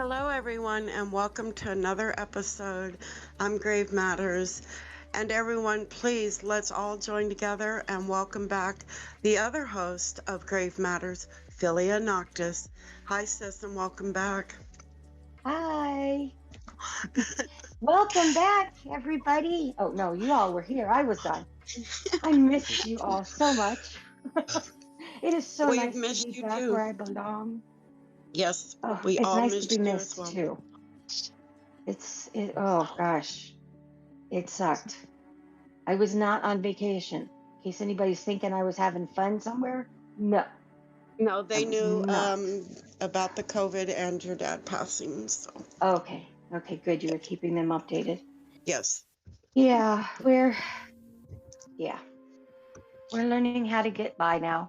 Hello, everyone, and welcome to another episode on Grave Matters. And everyone, please, let's all join together and welcome back the other host of Grave Matters, Filia Noctis. Hi, sis, and welcome back. Hi. Welcome back, everybody. Oh, no, you all were here. I was gone. I missed you all so much. It is so We've nice to missed be you back too. where I belong. Yes, Oh, we it's all nice to be missed you as missed well. too. Oh gosh, it sucked. I was not on vacation. In case anybody's thinking I was having fun somewhere, no, No, I they was knew not. about the COVID and your dad passing, so Okay, good. You were keeping them updated. yes. Yeah, yeah, we're learning how to get by now.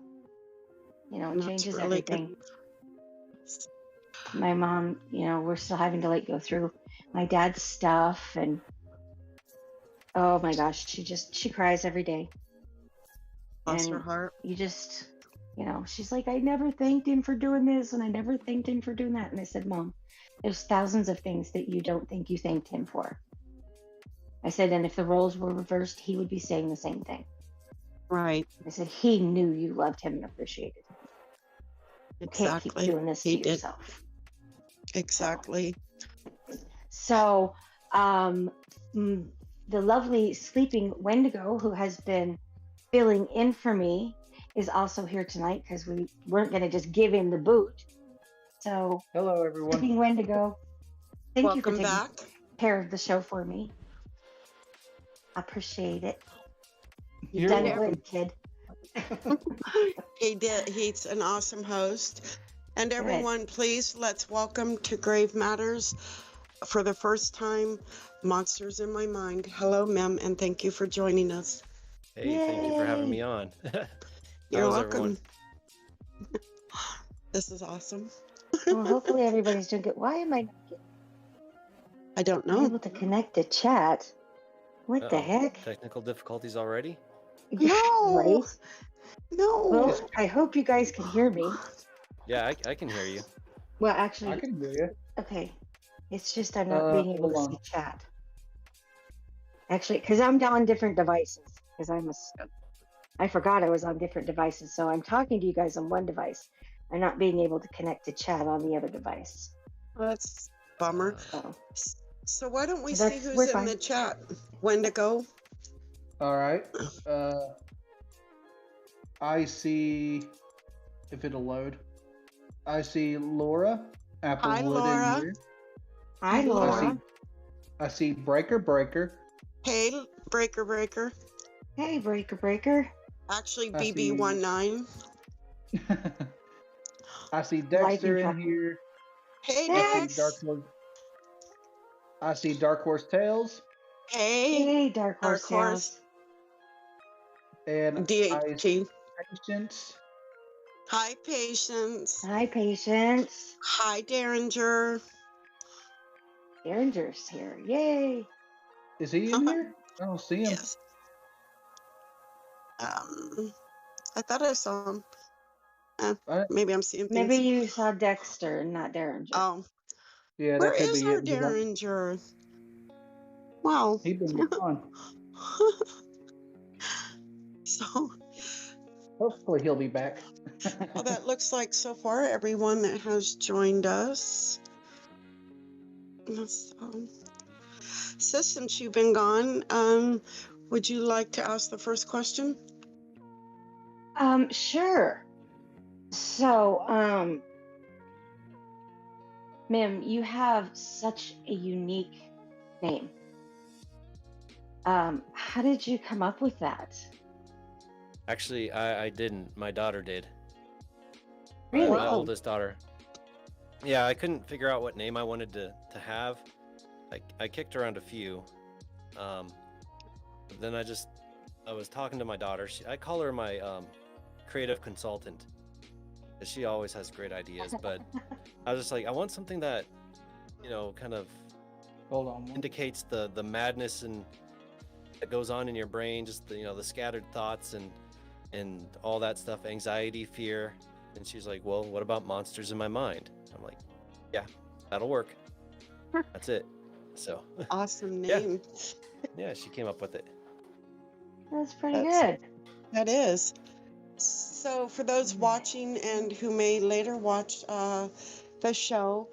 It That's changes really everything. good. My mom, we're still having to go through my dad's stuff, and oh my gosh, she cries every day. Bless her And heart. you just, she's like, I never thanked him for doing this, and I never thanked him for doing that. And I said, Mom, there's thousands of things that you don't think you thanked him for. I said, and if the roles were reversed, he would be saying the same thing. Right. I said, he knew you loved him and appreciated him. You can't keep Exactly. doing this He to did. yourself. Exactly. So, the lovely sleeping Wendigo, who has been filling in for me, is also here tonight because we weren't going to just give him the boot. So, Hello, everyone. sleeping Wendigo, thank you for Welcome taking back. care of the show for me. I appreciate it. You've You're done welcome. good, kid. He did. He's an awesome host. And everyone, please, let's welcome to Grave Matters for the first time, Monsters in My Mind. Hello, MiMM, and thank you for joining us. Hey, thank you for having Yay. me on. You're How's welcome. everyone? This is awesome. Well, hopefully everybody's doing good. Why am I not I don't know. able to connect to chat? What the Uh-oh. heck? Technical difficulties already? Yeah, No. right? No. Well, I hope you guys can hear me. Yeah, I can hear you. Well, actually, I can hear you. okay. It's just I'm not being able to hold see on. chat. Actually, because I'm on different devices. Because I forgot I was on different devices. So I'm talking to you guys on one device. I'm not being able to connect to chat on the other device. That's a bummer. So So why don't we So see we're who's in fine. the chat? Wendigo. All right. I see if it'll load. I see Laura, Applewood Laura. in here. hi, Laura. I see Breaker. Hey, Breaker. Hey, Breaker. Actually, I see- BB19. I see Dexter Lightning in here. Hey, Dex. I Dex. see I see Dark Horse Tales. Hey, Hey, Dark Horse Dark Horse. Tales. And I DHT. see Patience. Hi, Patience. Hi, Patience. Hi, Derringer. Derringer's here. Yay. Is he in here? I don't see him. Yes. I thought I saw him. Maybe I'm seeing things. Maybe you saw Dexter and not Derringer. Oh, Yeah, where that could is be our it. because Derringer? Wow. He's been gone. So, Hopefully he'll be back. well, that looks like so far everyone that has joined us. So, sis, since you've been gone, would you like to ask the first question? Sure. So, MiMM, you have such a unique name. How did you come up with that? Actually, I didn't. My daughter did. Really? My oldest daughter. Yeah, I couldn't figure out what name I wanted to have. I kicked around a few. But then I was talking to my daughter. I call her my creative consultant. She always has great ideas, but I was just like, I want something that, kind of Hold on. indicates the madness and that goes on in your brain, just the scattered thoughts and all that stuff, anxiety, fear. And she's like, well, what about monsters in my mind? I'm like, yeah, That'll work. That's it. So Awesome yeah, name. yeah, she came up with it. That's pretty That's good. that is. So for those watching and who may later watch the show,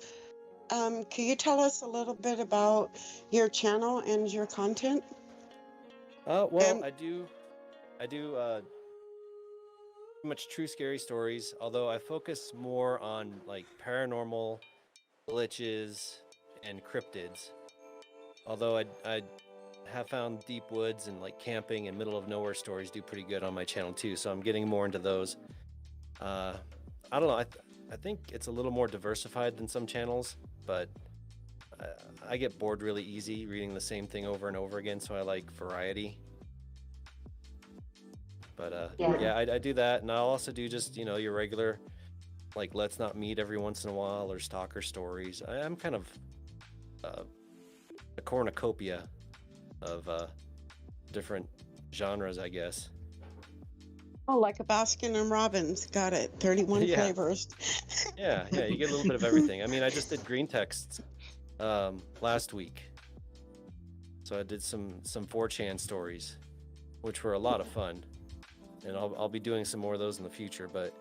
can you tell us a little bit about your channel and your content? Well, And I do pretty much true scary stories, although I focus more on like paranormal glitches and cryptids. Although I have found deep woods and like camping and middle of nowhere stories do pretty good on my channel too, so I'm getting more into those. I don't know. I think it's a little more diversified than some channels, but I get bored really easy reading the same thing over and over again, so I like variety. But yeah, I do that, and I'll also do just your regular like let's not meet every once in a while or stalker stories. I'm kind of a cornucopia of different genres, I guess. oh, like a Baskin and Robbins. Got it. 31 Yeah. flavors. Yeah, you get a little bit of everything. I mean, I just did green texts last week, so I did some 4chan stories, which were a lot of fun, and I'll be doing some more of those in the future. But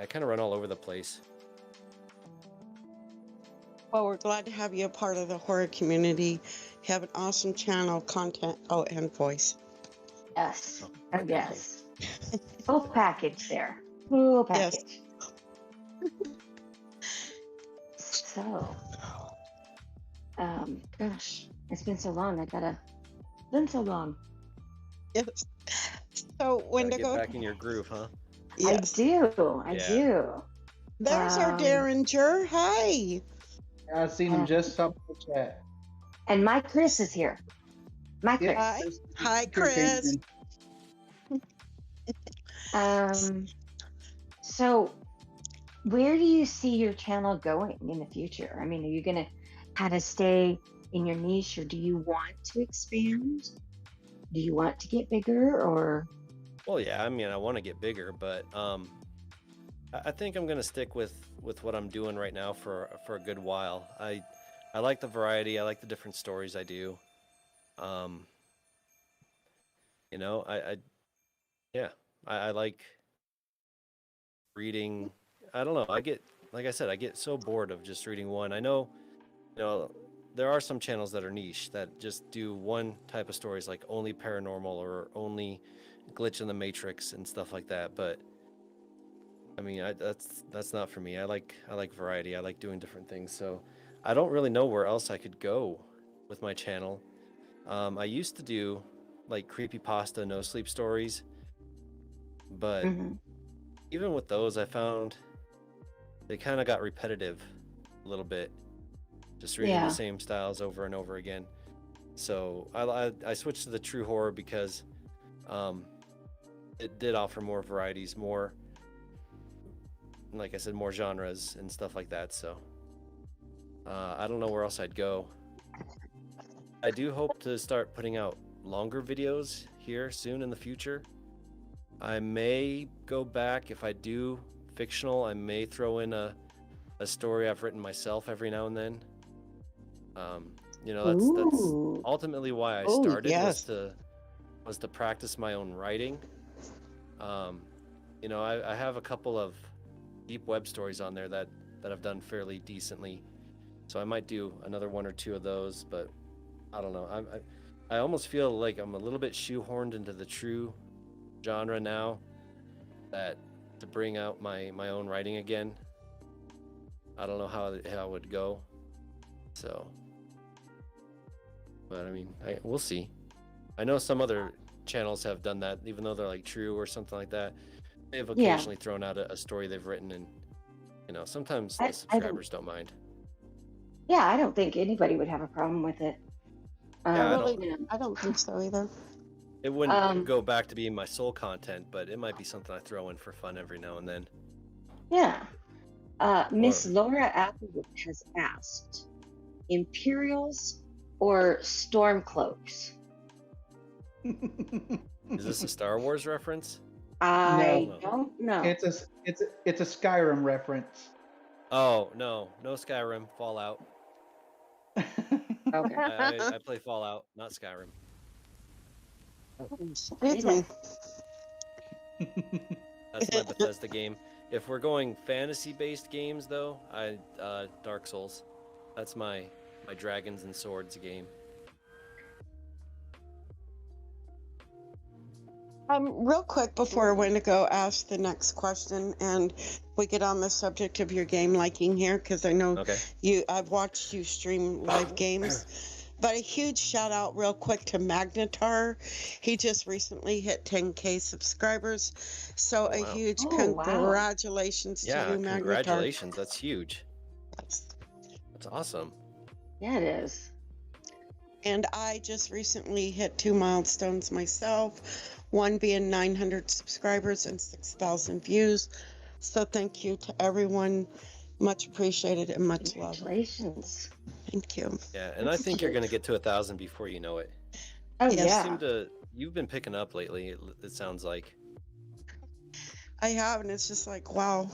I kind of run all over the place. Well, we're glad to have you a part of the horror community. You have an awesome channel, content, and voice. Yes. Okay. Yes. Full package there. Full Yes. package. So, gosh, it's been so long. Been so long. Yes. So Gotta Wendigo. get back in your groove, huh? Yes. I do. Yeah. There's our Derringer. Hi. I seen him just up in the chat. And my Chris is here. My Chris. Hi. Hi, Chris. So where do you see your channel going in the future? I mean, are you gonna kind of stay in your niche, or do you want to expand? Do you want to get bigger, or? Well, yeah, I mean, I want to get bigger, but I think I'm gonna stick with what I'm doing right now for a good while. I like the variety. I like the different stories I do. I like reading. I don't know. Like I said, I get so bored of just reading one. I know, there are some channels that are niche that just do one type of stories, like only paranormal or only glitch in the matrix and stuff like that. But I mean, that's not for me. I like variety. I like doing different things. So I don't really know where else I could go with my channel. I used to do like creepypasta no sleep stories, but even with those, I found they kind of got repetitive a little bit, just reading the same styles over and over again. So I switched to the true horror because it did offer more varieties, more, like I said, more genres and stuff like that. So I don't know where else I'd go. I do hope to start putting out longer videos here soon in the future. I may go back, if I do fictional, I may throw in a story I've written myself every now and then. That's ultimately why I started, was to practice my own writing. I have a couple of deep web stories on there that I've done fairly decently, so I might do another one or two of those, but I don't know. I almost feel like I'm a little bit shoehorned into the true genre now, that to bring out my own writing again, I don't know how it would go. So, but I mean, we'll see. I know some other channels have done that, even though they're like true or something like that. They've occasionally thrown out a story they've written, and sometimes the subscribers don't mind. Yeah, I don't think anybody would have a problem with it. I don't think so either. It wouldn't go back to being my sole content, but it might be something I throw in for fun every now and then. Yeah. Miss Laura Applewood has asked, Imperials or Stormcloaks? Is this a Star Wars reference? I don't know. It's a Skyrim reference. Oh no, no Skyrim, Fallout. Okay. I play Fallout, not Skyrim. Excuse me. That's my Bethesda game. If we're going fantasy-based games, though, Dark Souls. That's my dragons and swords game. Real quick before Wendigo asks the next question, and we get on the subject of your game liking here, because I know I've watched you stream live games. But a huge shout out, real quick, to Magnetar. He just recently hit 10K subscribers, so a huge congratulations to you, Magnetar. Congratulations! That's huge. That's awesome. Yeah, it is. And I just recently hit 2 milestones myself, one being 900 subscribers and 6,000 views. So thank you to everyone. Much appreciated and much love. Congratulations. Thank you. Yeah, and I think you're going to get to 1,000 before you know it. Oh, yeah. You've been picking up lately, it sounds like. I have, and it's just like, wow.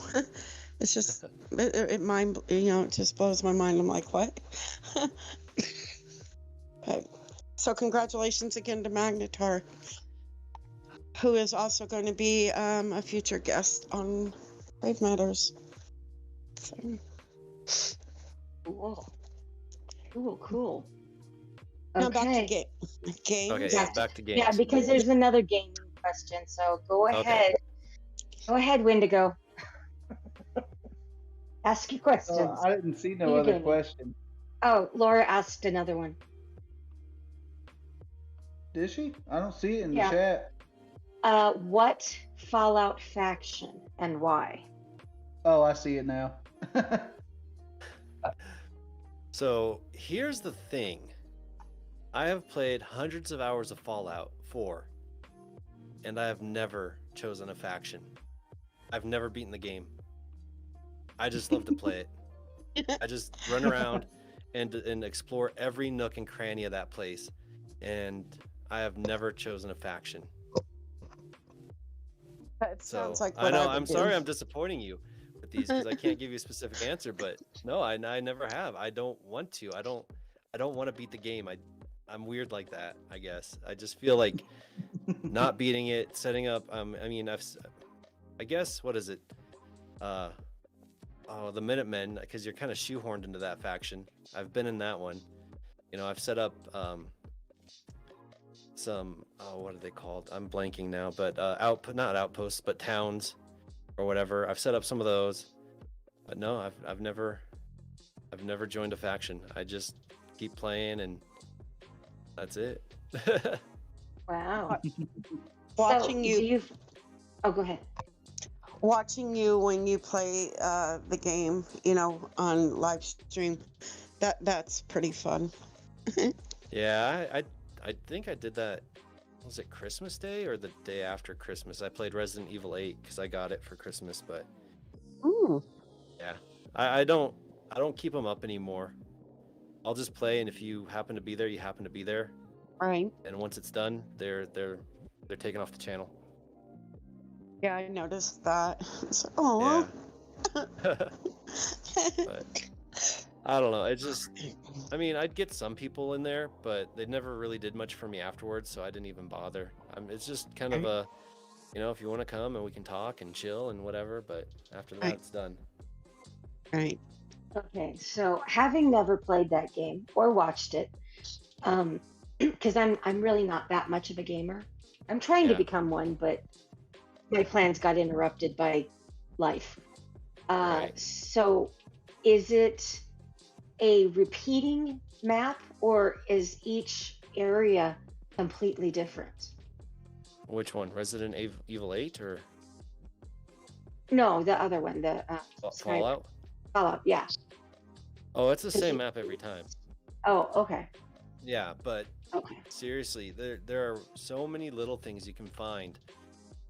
It's just, it just blows my mind. I'm like, what? Okay. So congratulations again to Magnetar, who is also going to be a future guest on Brave Matters. So. Cool. Now back to games. Okay, yeah, back to games. Yeah, because there's another gaming question. So go ahead. Go ahead, Wendigo. Ask your questions. I didn't see no other question. Oh, Laura asked another one. Did she? I don't see it in the chat. What Fallout faction and why? Oh, I see it now. So here's the thing. I have played hundreds of hours of Fallout 4, and I have never chosen a faction. I've never beaten the game. I just love to play it. I just run around and explore every nook and cranny of that place, and I have never chosen a faction. That sounds like I know. I'm sorry I'm disappointing you with these because I can't give you a specific answer, but no, I never have. I don't want to. I don't want to beat the game. I'm weird like that, I guess. I just feel like not beating it, setting up. I guess, what is it? The MiMM, because you're kind of shoehorned into that faction. I've been in that one. I've set up some, what are they called? I'm blanking now, but not outposts, but towns or whatever. I've set up some of those, but no, I've never joined a faction. I just keep playing and that's it. Wow. Watching Oh, go ahead. Watching you when you play the game, on live stream, that's pretty fun. Yeah, I think I did that. Was it Christmas Day or the day after Christmas? I played Resident Evil 8 because I got it for Christmas, but yeah, I don't keep them up anymore. I'll just play, and if you happen to be there, you happen to be there. Right. And once it's done, they're taken off the channel. Yeah, I noticed that. It's like, oh. Yeah. But I don't know. It just, I'd get some people in there, but they never really did much for me afterwards, so I didn't even bother. It's just kind of a, if you want to come and we can talk and chill and whatever, but after that, it's done. Right. Okay, so having never played that game or watched it, because I'm really not that much of a gamer. I'm trying to become one, but my plans got interrupted by life. Right. So is it a repeating map, or is each area completely different? Which one? Resident Evil 8 or? No, the other one, the Fallout? Fallout, yeah. Oh, it's the same map every time. Oh, okay. Yeah, but seriously, there are so many little things you can find.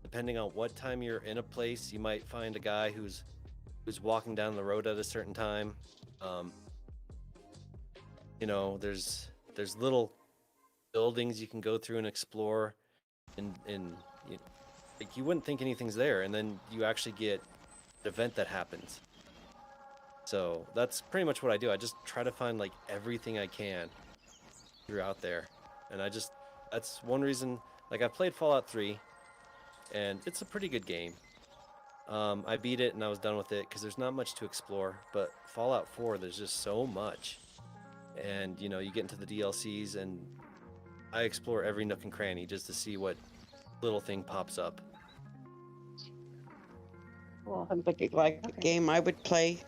Depending on what time you're in a place, you might find a guy who's walking down the road at a certain time. There's little buildings you can go through and explore, and you wouldn't think anything's there, and then you actually get an event that happens. So that's pretty much what I do. I just try to find like everything I can throughout there. And that's one reason, like I've played Fallout 3 and it's a pretty good game. I beat it and I was done with it because there's not much to explore, but Fallout 4, there's just so much. And you get into the DLCs and I explore every nook and cranny just to see what little thing pops up. Cool. I'm thinking like a game I would play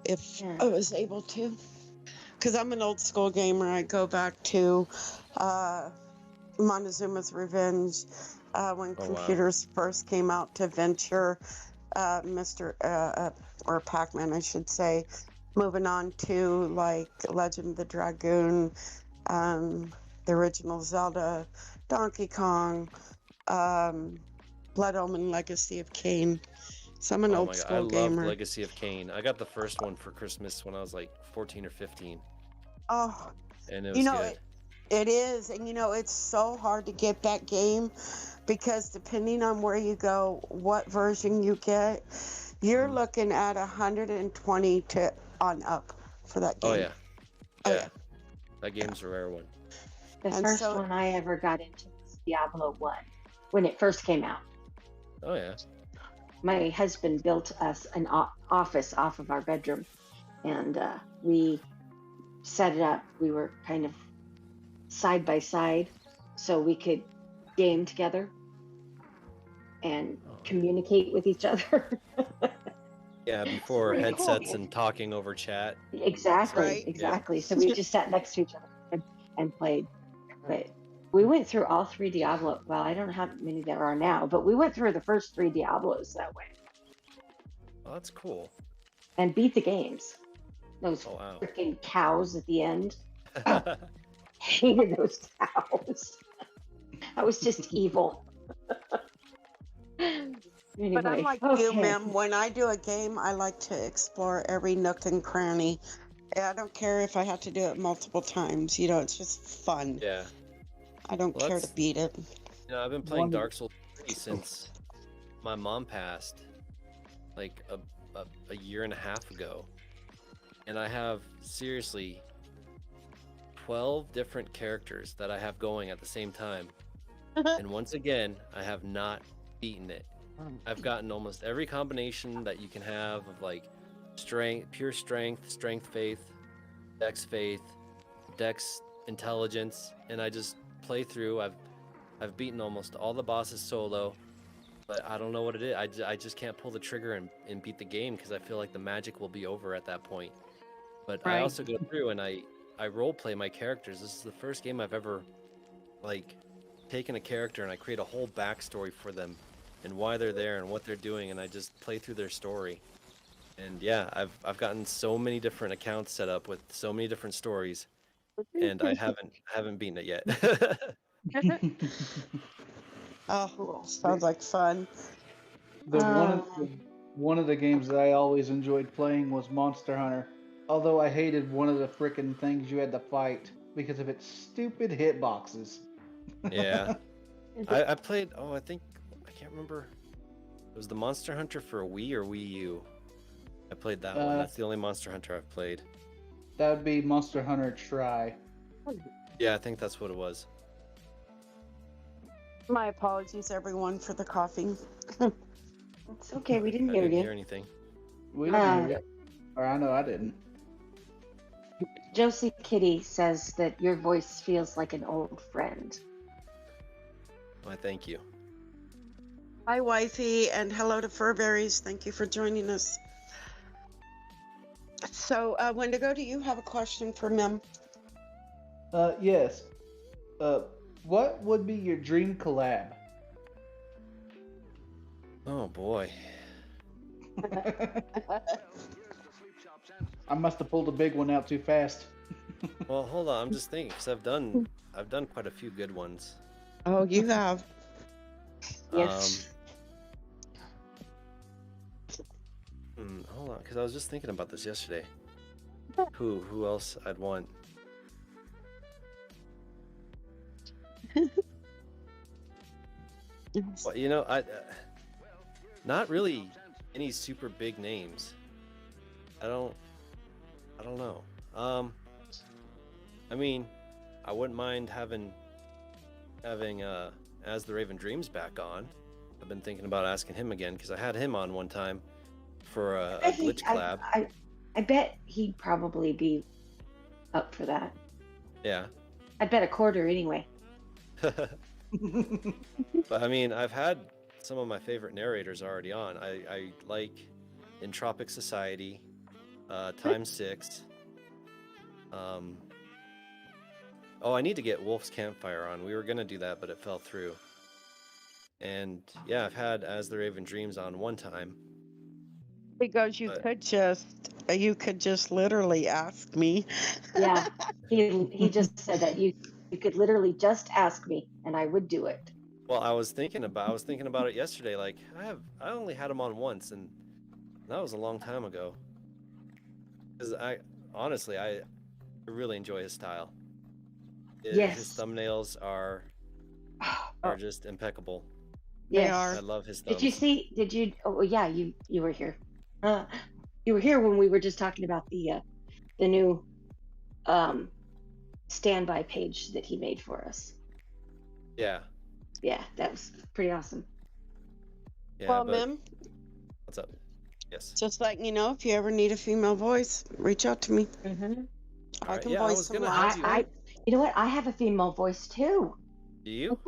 if I was able to. Because I'm an old school gamer. I go back to Montezuma's Revenge when computers first came out to venture or Pac-Man, I should say. Moving on to like Legend of the Dragoon, the original Zelda, Donkey Kong, Blood Omen Legacy of Kain. So I'm an old school gamer. I love Legacy of Kain. I got the first one for Christmas when I was like 14 or 15. Oh, and it was good. It is, and it's so hard to get that game because depending on where you go, what version you get, you're looking at 120 to on up for that game. Oh yeah. That game's a rare one. The first one I ever got into was Diablo 1 when it first came out. Oh yeah. My husband built us an office off of our bedroom, and we set it up. We were kind of side by side so we could game together and communicate with each other. Yeah, before headsets and talking over chat. Exactly, Right. exactly. Yeah. So we just sat next to each other and played. But we went through all 3 Diablo. Well, I don't know how many there are now, but we went through the first 3 Diablos that way. Oh, that's cool. And beat the games. Those freaking cows at the end. Hated those cows. I was just evil. Anyway, but I'm like you, ma'am. When I do a game, I like to explore every nook and cranny. I don't care if I have to do it multiple times. It's just fun. Yeah. I don't care to beat it. I've been playing Dark Souls 3 since my mom passed, like a year and a half ago. And I have, seriously, 12 different characters that I have going at the same time. And once again, I have not beaten it. I've gotten almost every combination that you can have of like strength, pure strength, strength faith, dex faith, dex intelligence, and I just play through. I've beaten almost all the bosses solo, but I don't know what it is. I just can't pull the trigger and beat the game because I feel like the magic will be over at that point. But I also go through and I role play my characters. This is the first game I've ever like taken a character and I create a whole backstory for them and why they're there and what they're doing, and I just play through their story. And yeah, I've gotten so many different accounts set up with so many different stories, and I haven't beaten it yet. Oh, sounds like fun. One of the games that I always enjoyed playing was Monster Hunter. Although I hated one of the frickin' things you had to fight because of its stupid hitboxes. Yeah. I played, I can't remember. It was the Monster Hunter for Wii or Wii U. I played that one. That's the only Monster Hunter I've played. That would be Monster Hunter Try. Yeah, I think that's what it was. My apologies, everyone, for the coughing. It's okay. We didn't I hear didn't you. hear anything. We didn't hear you. Or I know I didn't. Josie Kitty says that your voice feels like an old friend. Why, thank you. Hi, wifey, and hello to Furberries. Thank you for joining us. So, Wendigo, do you have a question for Mim? Yes. What would be your dream collab? Oh boy. I must have pulled a big one out too fast. Well, hold on. I'm just thinking because I've done quite a few good ones. Oh, you have. Yes. Hold on, because I was just thinking about this yesterday. Who else I'd want? Well, I not really any super big names. I don't know. I mean, I wouldn't mind having As the Raven Dreams back on. I've been thinking about asking him again because I had him on one time for a bet glitch collab. I bet he'd probably be up for that. Yeah. I'd bet a quarter anyway. But I mean, I've had some of my favorite narrators already on. I like Entropic Society, Times 6. Oh, I need to get Wolf's Campfire on. We were gonna do that, but it fell through. And yeah, I've had As the Raven Dreams on one time. Because But- you could just literally ask me. Yeah, he just said that you could literally just ask me and I would do it. Well, I was thinking about it yesterday. Like I only had him on once, and that was a long time ago. Because honestly, I really enjoy his style. Yes. His thumbnails are just impeccable. They Yes. are. I love his thumbs. Did you oh yeah, you were here. You were here when we were just talking about the new standby page that he made for us. Yeah. Yeah, that was pretty awesome. Yeah. Well, but Mim, what's up? Yes. just letting you know, if you ever need a female voice, reach out to me. Mm-hmm. I Alright, can yeah, I voice was some gonna lines. have you. You know what? I have a female voice too. Do you?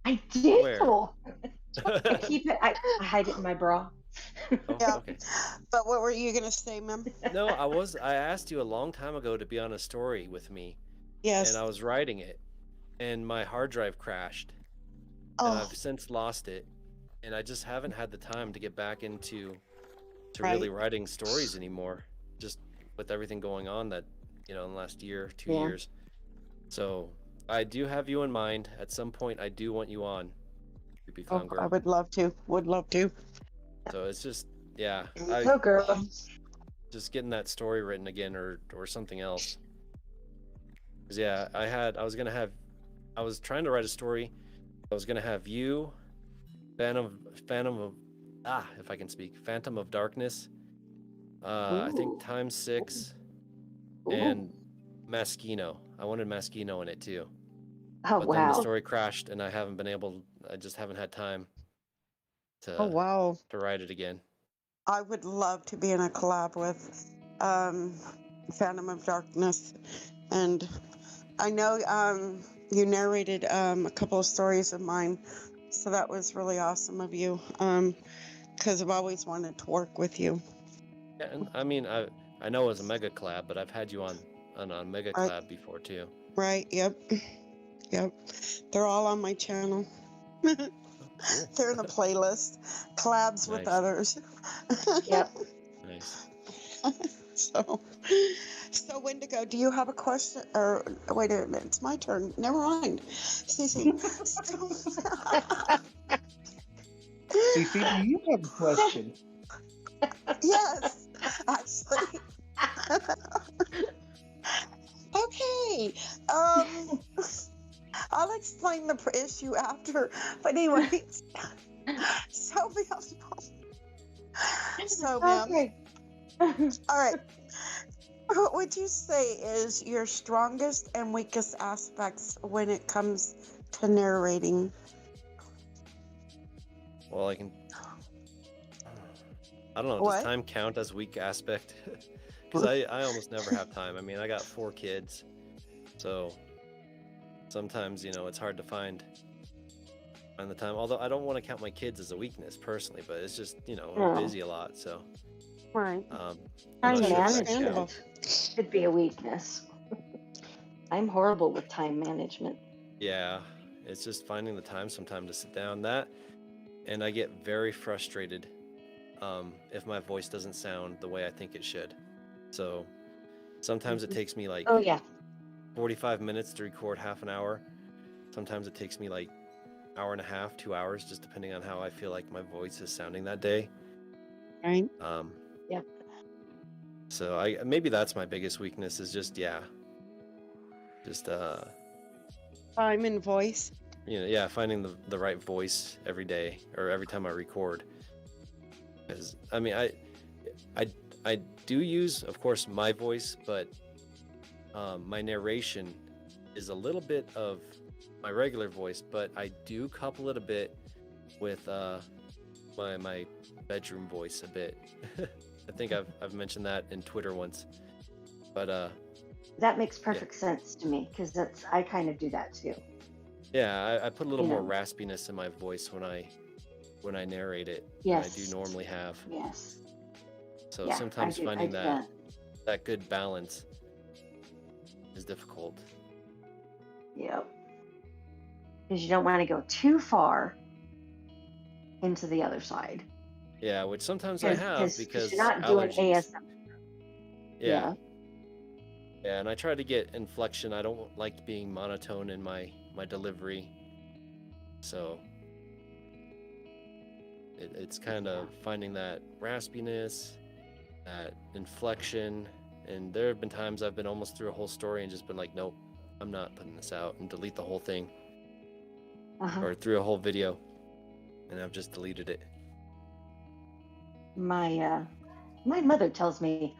I do. Where? I keep it. I hide it in my bra. Oh, Yeah. okay. But what were you gonna say, Mim? No, I asked you a long time ago to be on a story with me, Yes. and I was writing it, and my hard drive crashed, and Oh, I've since lost it, and I just haven't had the time to get back into Right. really writing stories anymore, just with everything going on that, in the last year, 2 Yeah. years. So I do have you in mind. At some point, I do want you on, Creepy Clown I Girl. would love to. Would love to. So it's just, yeah, Oh, girl. just getting that story written again, or something else. 'Cause yeah, I was trying to write a story. I was gonna have you, Phantom of if I can speak, Phantom of Darkness. I Ooh. think Times 6 Ooh. and Maskino. I wanted Maskino in it too. Oh, But then the wow. story crashed, and I just haven't had time Oh wow. to write it again. I would love to be in a collab with Phantom of Darkness, and I know you narrated a couple of stories of mine, so that was really awesome of you. Because I've always wanted to work with you. Yeah, and I mean, I know it was a mega collab, but I've had you on a mega Right. collab before too. Right? Yep. Yep. They're all on my channel. Cool. They're in a playlist. Collabs with Nice. others. Yep. Nice. So Wendigo, do you have a question? Or wait a minute, it's my turn. Never mind. Cece. Cece, do you have a question? Yes, actually. Okay. I'll explain the issue after. But anyways, so ma'am. Okay. All right. What would you say is your strongest and weakest aspects when it comes to narrating? Well, I don't know. What? Does time count as weak aspect? Because I almost never have time. I mean, I got 4 kids, so sometimes it's hard to find the time. Although I don't want to count my kids as a weakness personally, but it's just I'm busy a lot, so Right. I'm Time not sure if that Understandable. counts. could be a weakness. I'm horrible with time management. Yeah, it's just finding the time sometime to sit down. And I get very frustrated if my voice doesn't sound the way I think it should. So sometimes it takes me like Oh, yeah. 45 minutes to record half an hour. Sometimes it takes me like hour and a half, 2 hours, just depending on how I feel like my voice is sounding that day. Right. Yep. So maybe that's my biggest weakness is just Time and voice. finding the right voice every day or every time I record. Because I mean, I do use, of course, my voice, but my narration is a little bit of my regular voice, but I do couple it a bit with my bedroom voice a bit. I think I've mentioned that in Twitter once, but That makes perfect sense to me because I kind of do that too. yeah, I put a little You more know. raspiness in my voice when I narrate it than I do Yes. normally have. Yes. So Yeah, sometimes I finding do that good balance is difficult. Yep. Because you don't want to go too far into the other side. Yeah, which sometimes I have Because because you're not doing allergies. ASMR. Yeah. Yeah, and I try to get inflection. I don't like being monotone in my delivery. So it's kind of finding that raspiness, that inflection. And there have been times I've been almost through a whole story and just been like, nope, I'm not putting this out, and delete the whole thing. Or through a whole video, and I've just deleted it. My mother tells me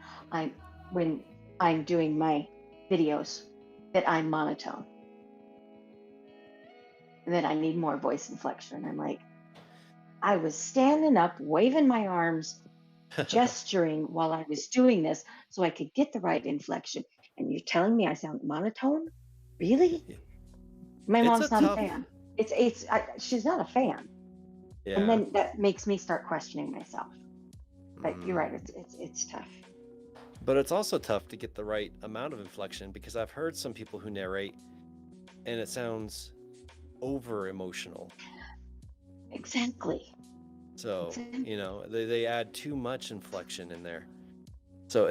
when I'm doing my videos that I'm monotone and that I need more voice inflection. I'm like, I was standing up, waving my arms, gesturing while I was doing this so I could get the right inflection. And you're telling me I sound monotone? Really? My It's a mom's not a tough. fan. She's not a fan. Yeah. And then that makes me start questioning myself. But you're right, it's tough. But it's also tough to get the right amount of inflection, because I've heard some people who narrate and it sounds over emotional. Exactly. So, they add too much inflection in there. So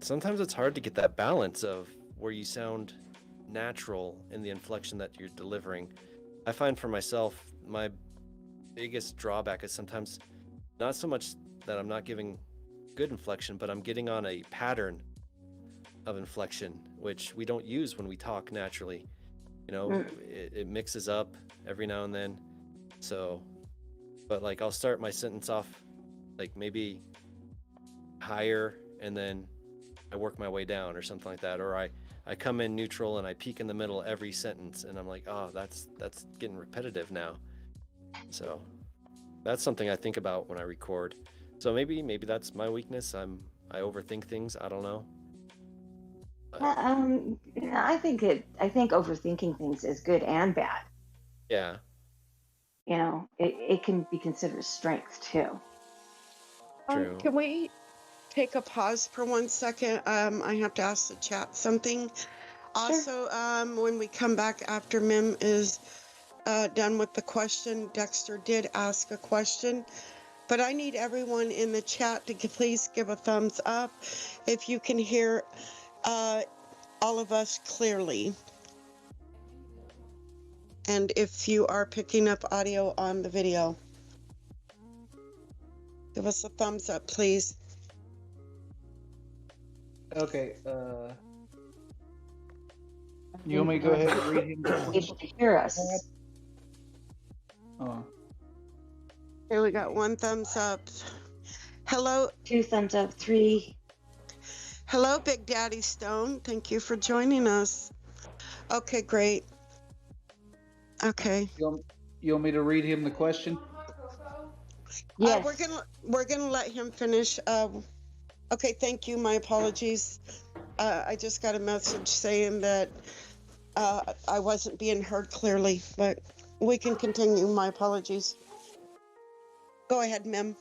sometimes it's hard to get that balance of where you sound natural in the inflection that you're delivering. I find for myself, my biggest drawback is sometimes not so much that I'm not giving good inflection, but I'm getting on a pattern of inflection, which we don't use when we talk naturally. It mixes up every now and then. So, but like I'll start my sentence off like maybe higher, and then I work my way down or something like that. Or I come in neutral and I peak in the middle every sentence, and I'm like, oh, that's getting repetitive now. So that's something I think about when I record. So maybe that's my weakness. I overthink things. I don't know. I think overthinking things is good and bad. Yeah. It can be considered strength too. True. Can we take a pause for 1 second? I have to ask the chat something. Also, when we come back after MiMM is done with the question, Dexter did ask a question, but I need everyone in the chat to please give a thumbs up if you can hear all of us clearly. And if you are picking up audio on the video, give us a thumbs up, please. Okay, you want me to go ahead and read him? Able to hear us. Oh. Here we got 1 thumbs up. Hello. 2 thumbs up, 3. Hello, Big Daddy Stone. Thank you for joining us. Okay, great. Okay. You want me to read him the question? Yes. We're gonna let him finish. Okay, thank you. My apologies. I just got a message saying that I wasn't being heard clearly, but we can continue. My apologies. Go ahead, MiMM.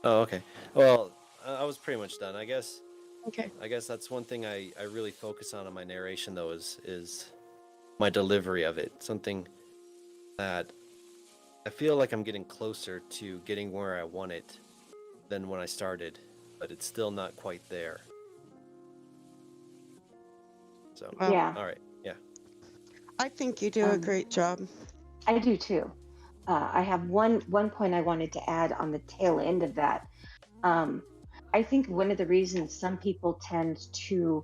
Oh, okay. Well, I was pretty much done, I guess. Okay. I guess that's one thing I really focus on in my narration, though, is my delivery of it. Something that I feel like I'm getting closer to getting where I want it than when I started, but it's still not quite there. So, Yeah. all right. Yeah. I think you do a great job. I do too. I have one point I wanted to add on the tail end of that. I think one of the reasons some people tend to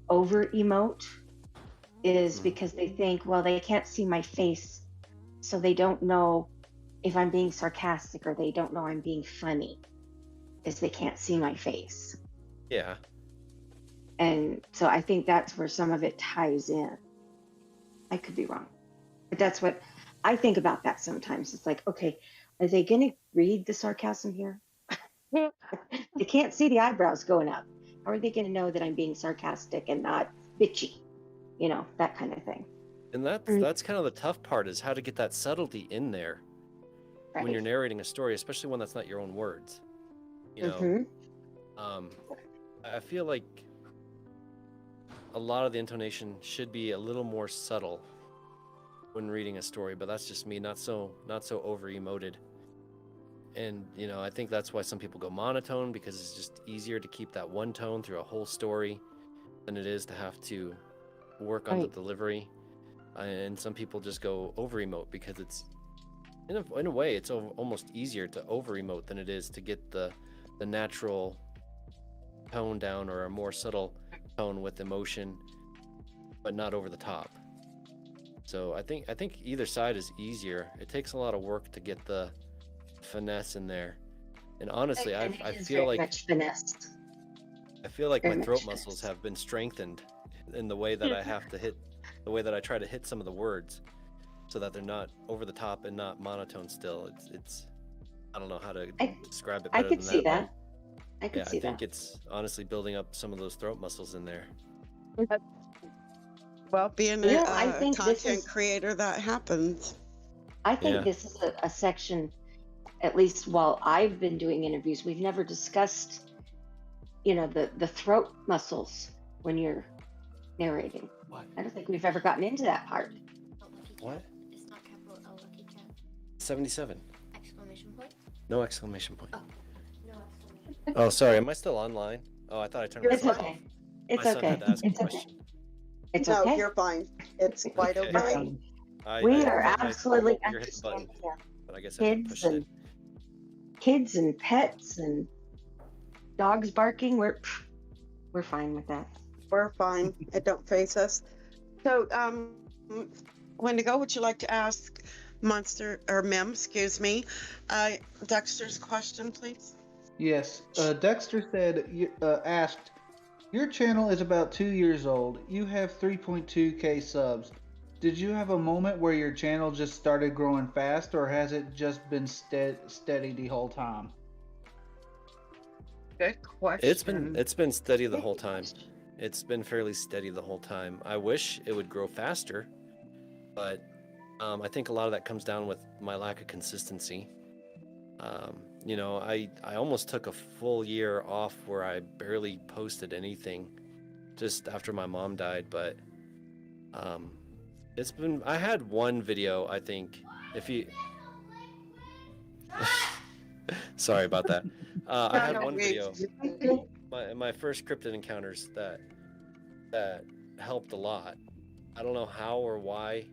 over emote is because they think, well, they can't see my face, so they don't know if I'm being sarcastic or they don't know I'm being funny. is they can't see my face. Yeah. And so I think that's where some of it ties in. I could be wrong, but that's what I think about that sometimes. It's like, okay, are they going to read the sarcasm here? They can't see the eyebrows going up. How are they going to know that I'm being sarcastic and not bitchy? You know, that kind of thing. And that's kind of the tough part, is how to get that subtlety in there Right. when you're narrating a story, especially one that's not your own words. You know, Mhm. I feel like a lot of the intonation should be a little more subtle when reading a story, but that's just me, not so over emoted. And you know, I think that's why some people go monotone, because it's just easier to keep that one tone through a whole story than it is to have to work on the Right. delivery. And some people just go over emote because it's in a way it's almost easier to over emote than it is to get the natural tone down, or a more subtle tone with emotion but not over the top. So I think either side is easier. It takes a lot of work to get the finesse in there. And honestly, And I it is feel very like much finesse. I feel like Very my throat much muscles finesse. have been strengthened in the way that I have to hit, the way that I try to hit some of the words, so that they're not over the top and not monotone still. It's I don't know how to describe it I better could than see that, but that. I could yeah, I see think that. it's honestly building up some of those throat muscles in there. Well, being You know, I a think this content is. creator, that happens. I think Yeah. this is a section. At least while I've been doing interviews, we've never discussed, you know, the throat muscles when you're narrating. What? I don't think we've ever gotten into that part. What? It's not capital L, Lucky Cat. 77. Exclamation point? No exclamation point. Oh, no exclamation. Oh, sorry. Am I still online? Oh, I thought I turned You're It's myself fine. off. okay. It's My son okay. had to ask a It's okay. question. It's No, okay. you're fine. It's quite Okay. You're okay. fine. I We thought are my absolutely finger hit the button, understanding here. but I guess I didn't push it. Kids and pets and dogs barking. We're fine with that. We're fine. It don't face us. So, Wendigo, would you like to ask Monster or Mem, excuse me, Dexter's question, please? Yes. Dexter said, asked, your channel is about 2 years old. You have 3.2K subs. Did you have a moment where your channel just started growing fast, or has it just been steady the whole time? Good question. It's been steady the whole time. It's been fairly steady the whole time. I wish it would grow faster, but I think a lot of that comes down with my lack of consistency. You know, I almost took a full year off where I barely posted anything just after my mom died, but it's been, I had one video, I think, if you sorry about that. I had one video, my first cryptid encounters that helped a lot. I don't know how or why.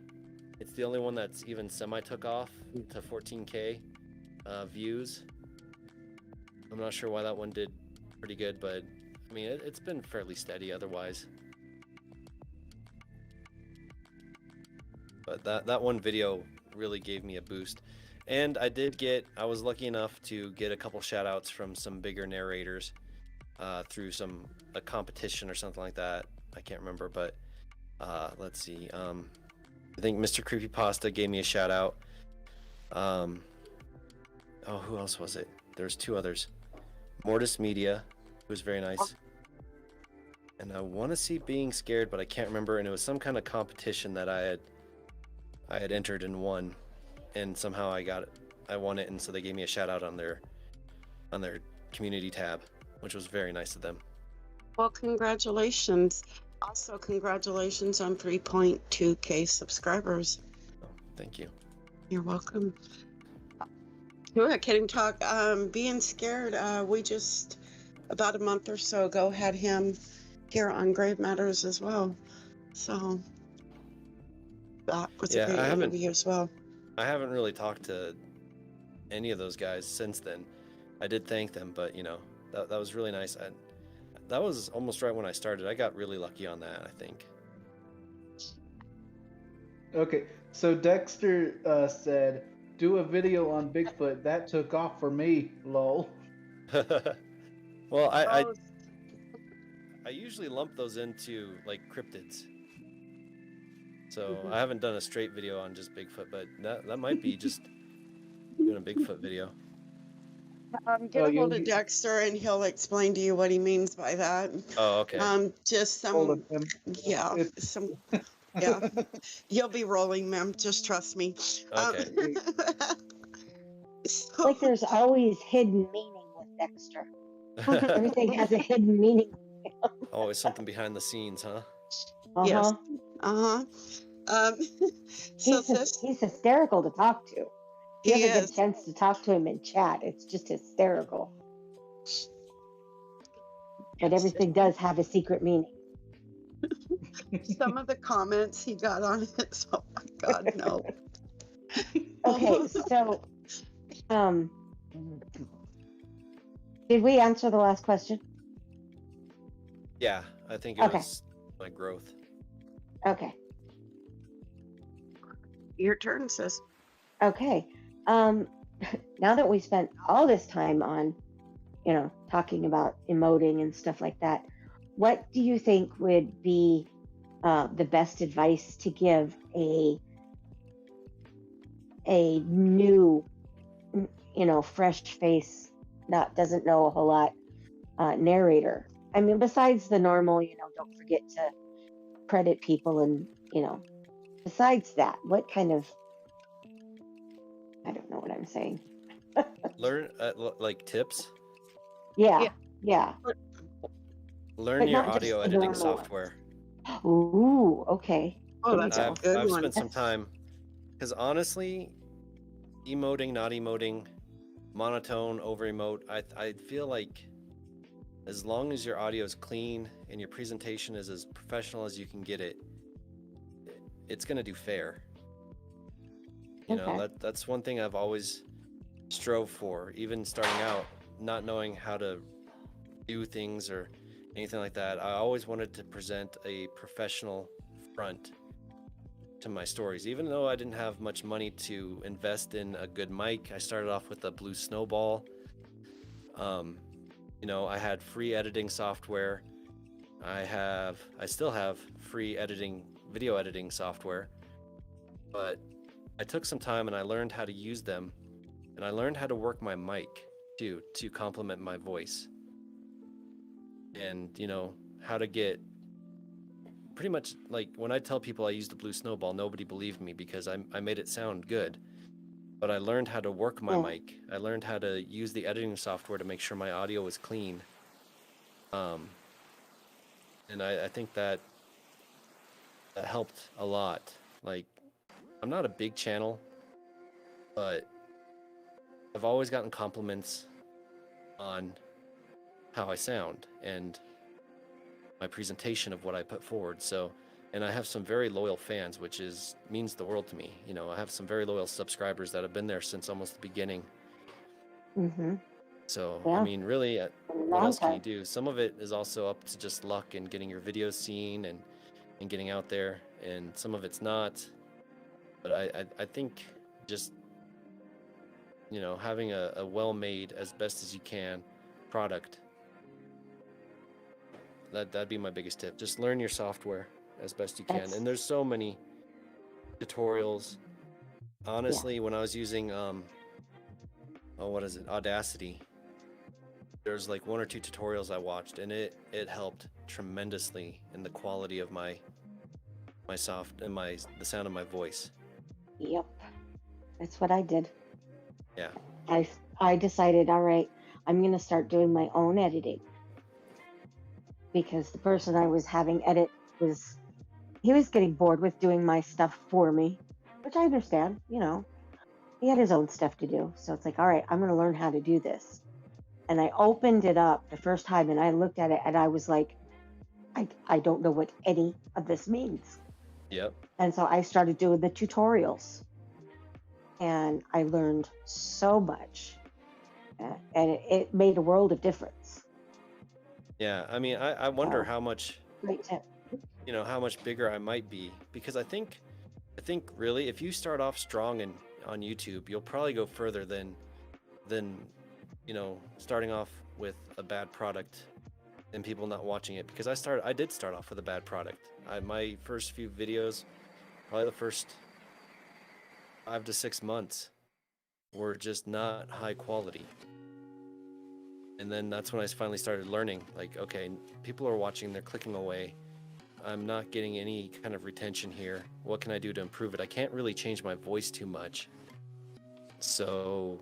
It's the only one that's even semi took off to 14K views. I'm not sure why that one did pretty good, but I mean, it's been fairly steady otherwise. But that one video really gave me a boost. And I was lucky enough to get a couple shout outs from some bigger narrators through a competition or something like that. I can't remember, but let's see. I think Mr. Creepypasta gave me a shout out. Oh, who else was it? There's two others. Mortis Media, who was very nice. And I want to see Being Scared, but I can't remember. And it was some kind of competition that I had entered and won, and somehow I won it, and so they gave me a shout out on their community tab, which was very nice of them. Well, congratulations. Also, congratulations on 3.2K subscribers. Oh, thank you. You're welcome. Sure, Kidding Talk. Being Scared, we just, about a month or so ago, had him here on Grave Matters as well. So that was a great interview as well. I haven't really talked to any of those guys since then. I did thank them, but you know, that was really nice. That was almost right when I started. I got really lucky on that, I think. Okay, so Dexter said, do a video on Bigfoot. That took off for me, lol. Well, Oh, I usually lump those into like cryptids. So mhm. I haven't done a straight video on just Bigfoot, but that might be just doing a Bigfoot video. Get a hold of You'll Dexter and he'll explain to you what he means by that. Oh, okay. Just hold of some, him. yeah, It's yeah. You'll be rolling, ma'am. Just trust me. Okay. So, Like there's always hidden meaning with Dexter. Everything has a hidden meaning. Always something behind the scenes, huh? yes. Uh-huh. Um, so this, He's hysterical to talk to. If you he ever get a is. chance to talk to him in chat, it's just hysterical. But Yes. everything does have a secret meaning. Some of the comments he got on it. Oh my God, no. Okay, so did we answer the last question? Yeah, I think it Okay. was my growth. Okay. Your turn, sis. Okay. Now that we spent all this time on, talking about emoting and stuff like that, what do you think would be the best advice to give a new, fresh face that doesn't know a whole lot narrator? I mean, besides the normal, don't forget to credit people and, besides that, what kind of, I don't know what I'm saying. Learn like tips. Yeah. Learn But your not just audio the editing normal ones. software. Ooh, okay. Oh, There you that's go. a good I've one. spent some time because honestly, emoting, not emoting, monotone, over emote, I feel like as long as your audio is clean and your presentation is as professional as you can get it, it's gonna do fair. You know, Okay. that's one thing I've always strove for, even starting out, not knowing how to do things or anything like that. I always wanted to present a professional front to my stories. Even though I didn't have much money to invest in a good mic, I started off with a Blue Snowball. I had free editing software. I still have free video editing software, but I took some time and I learned how to use them, and I learned how to work my mic too, to complement my voice. And how to get pretty much, like, when I tell people I used the Blue Snowball, nobody believed me because I made it sound good. But I learned how to work my mic. I learned how to use the editing software to make sure my audio was clean. And I think that helped a lot. Like, I'm not a big channel, but I've always gotten compliments on how I sound and my presentation of what I put forward. So, and I have some very loyal fans, which means the world to me. I have some very loyal subscribers that have been there since almost the beginning. Mm-hmm. So, Yeah. I mean, really, what Long else can you time. do? Some of it is also up to just luck and getting your videos seen and getting out there, and some of it's not. But I think just, having a well-made, as best as you can, product, that'd be my biggest tip. Just learn your software as best you can. That's- And there's so many tutorials. Honestly, when I was using Audacity, there's like one or two tutorials I watched, and it helped tremendously in the quality of my soft and the sound of my voice. Yep. That's what I did. Yeah. I decided, all right, I'm going to start doing my own editing. Because the person I was having edit he was getting bored with doing my stuff for me, which I understand, he had his own stuff to do. So it's like, all right, I'm going to learn how to do this. And I opened it up the first time and I looked at it and I was like, I don't know what any of this means. Yep. And so I started doing the tutorials and I learned so much, and it made a world of difference. Yeah, I mean, I wonder how much, Great tip. how much bigger I might be, because I think really, if you start off strong on YouTube, you'll probably go further than starting off with a bad product and people not watching it, because I did start off with a bad product. My first few videos, probably the first 5 to 6 months, were just not high quality. And then that's when I finally started learning, like, okay, people are watching, they're clicking away. I'm not getting any kind of retention here. What can I do to improve it? I can't really change my voice too much. So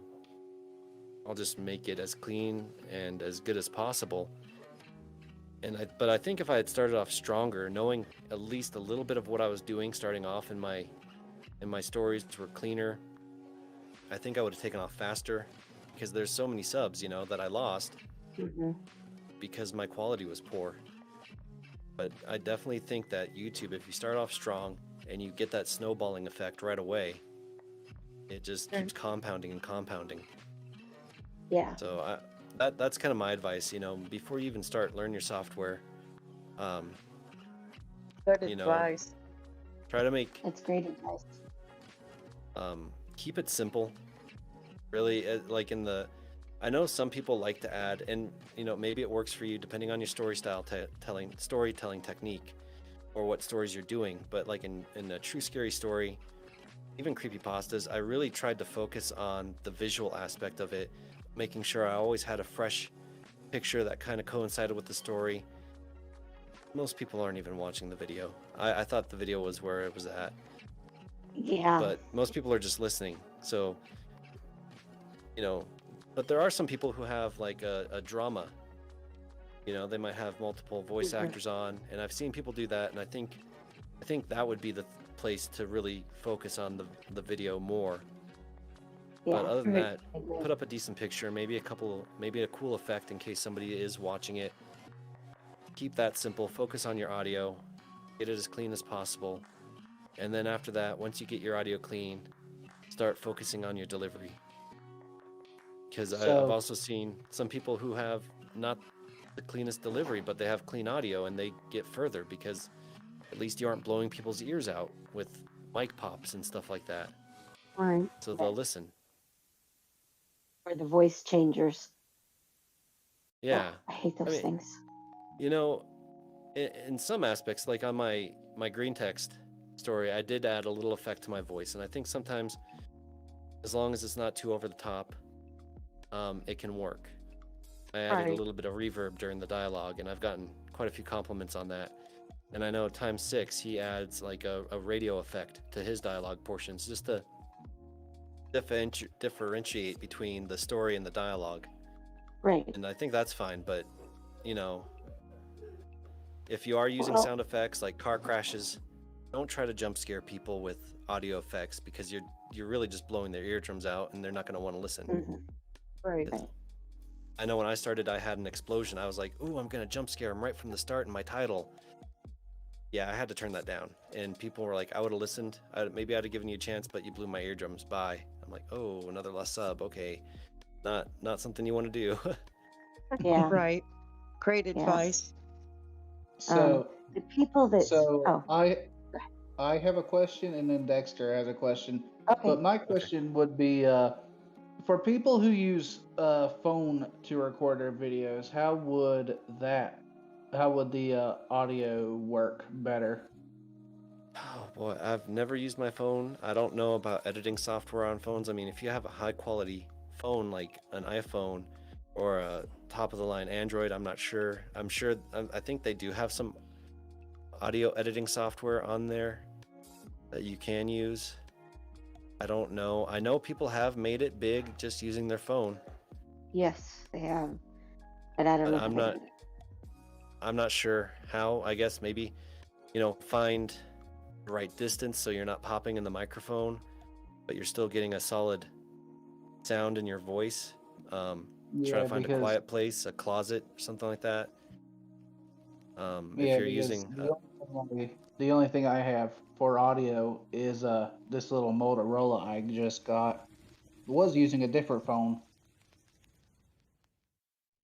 I'll just make it as clean and as good as possible. But I think if I had started off stronger, knowing at least a little bit of what I was doing starting off, and my stories were cleaner, I think I would have taken off faster, because there's so many subs, that I lost because my quality was poor. But I definitely think that YouTube, if you start off strong and you get that snowballing effect right away, it just keeps compounding and compounding. Yeah. So that's kind of my advice, before you even start, learn your software. Good You know, advice. Try to make, That's great advice. keep it simple. Really, like I know some people like to add, and maybe it works for you depending on your storytelling technique, or what stories you're doing. But like in a true scary story, even creepypastas, I really tried to focus on the visual aspect of it, making sure I always had a fresh picture that kind of coincided with the story. Most people aren't even watching the video. I thought the video was where it was at, Yeah. but most people are just listening. So, but there are some people who have like a drama. They might have multiple voice actors on, and I've seen people do that, and I think that would be the place to really focus on the video more. But other than that, put up a decent picture, maybe a cool effect in case somebody is watching it. Keep that simple, focus on your audio, get it as clean as possible. And then after that, once you get your audio clean, start focusing on your delivery. Because I've also seen some people who have not the cleanest delivery, but they have clean audio, and they get further because at least you aren't blowing people's ears out with mic pops and stuff like that. Right. So they'll listen. Or the voice changers. Yeah. I hate those things. In some aspects, like on my green text story, I did add a little effect to my voice, and I think sometimes, as long as it's not too over the top, it can work. I added a little bit of reverb during the dialogue, and I've gotten quite a few compliments on that. And I know Times6, he adds like a radio effect to his dialogue portions, just to differentiate between the story and the dialogue. Right. And I think that's fine, but if you are using sound effects like car crashes, don't try to jump scare people with audio effects, because you're really just blowing their eardrums out, and they're not going to want to listen. Right. I know when I started, I had an explosion. I was like, ooh, I'm going to jump scare them right from the start in my title. Yeah, I had to turn that down. And people were like, I would have listened. Maybe I'd have given you a chance, but you blew my eardrums. Bye. I'm like, oh, another less sub. Okay. Not something you want to do. Yeah. Right. Great advice. So, the people that I have a question, and then Dexter has a question. Okay. But my question would be, for people who use phone to record their videos, how would the audio work better? Oh boy, I've never used my phone. I don't know about editing software on phones. I mean, if you have a high quality phone like an iPhone or a top of the line Android, I'm not sure. I think they do have some audio editing software on there that you can use. I don't know. I know people have made it big just using their phone. Yes, they have. But I don't But know. I'm not sure how. I guess maybe, find the right distance so you're not popping in the microphone, but you're still getting a solid sound in your voice. Try to find a quiet place, a closet, or something like that. If you're using the only thing I have for audio is this little Motorola I just got. Was using a different phone,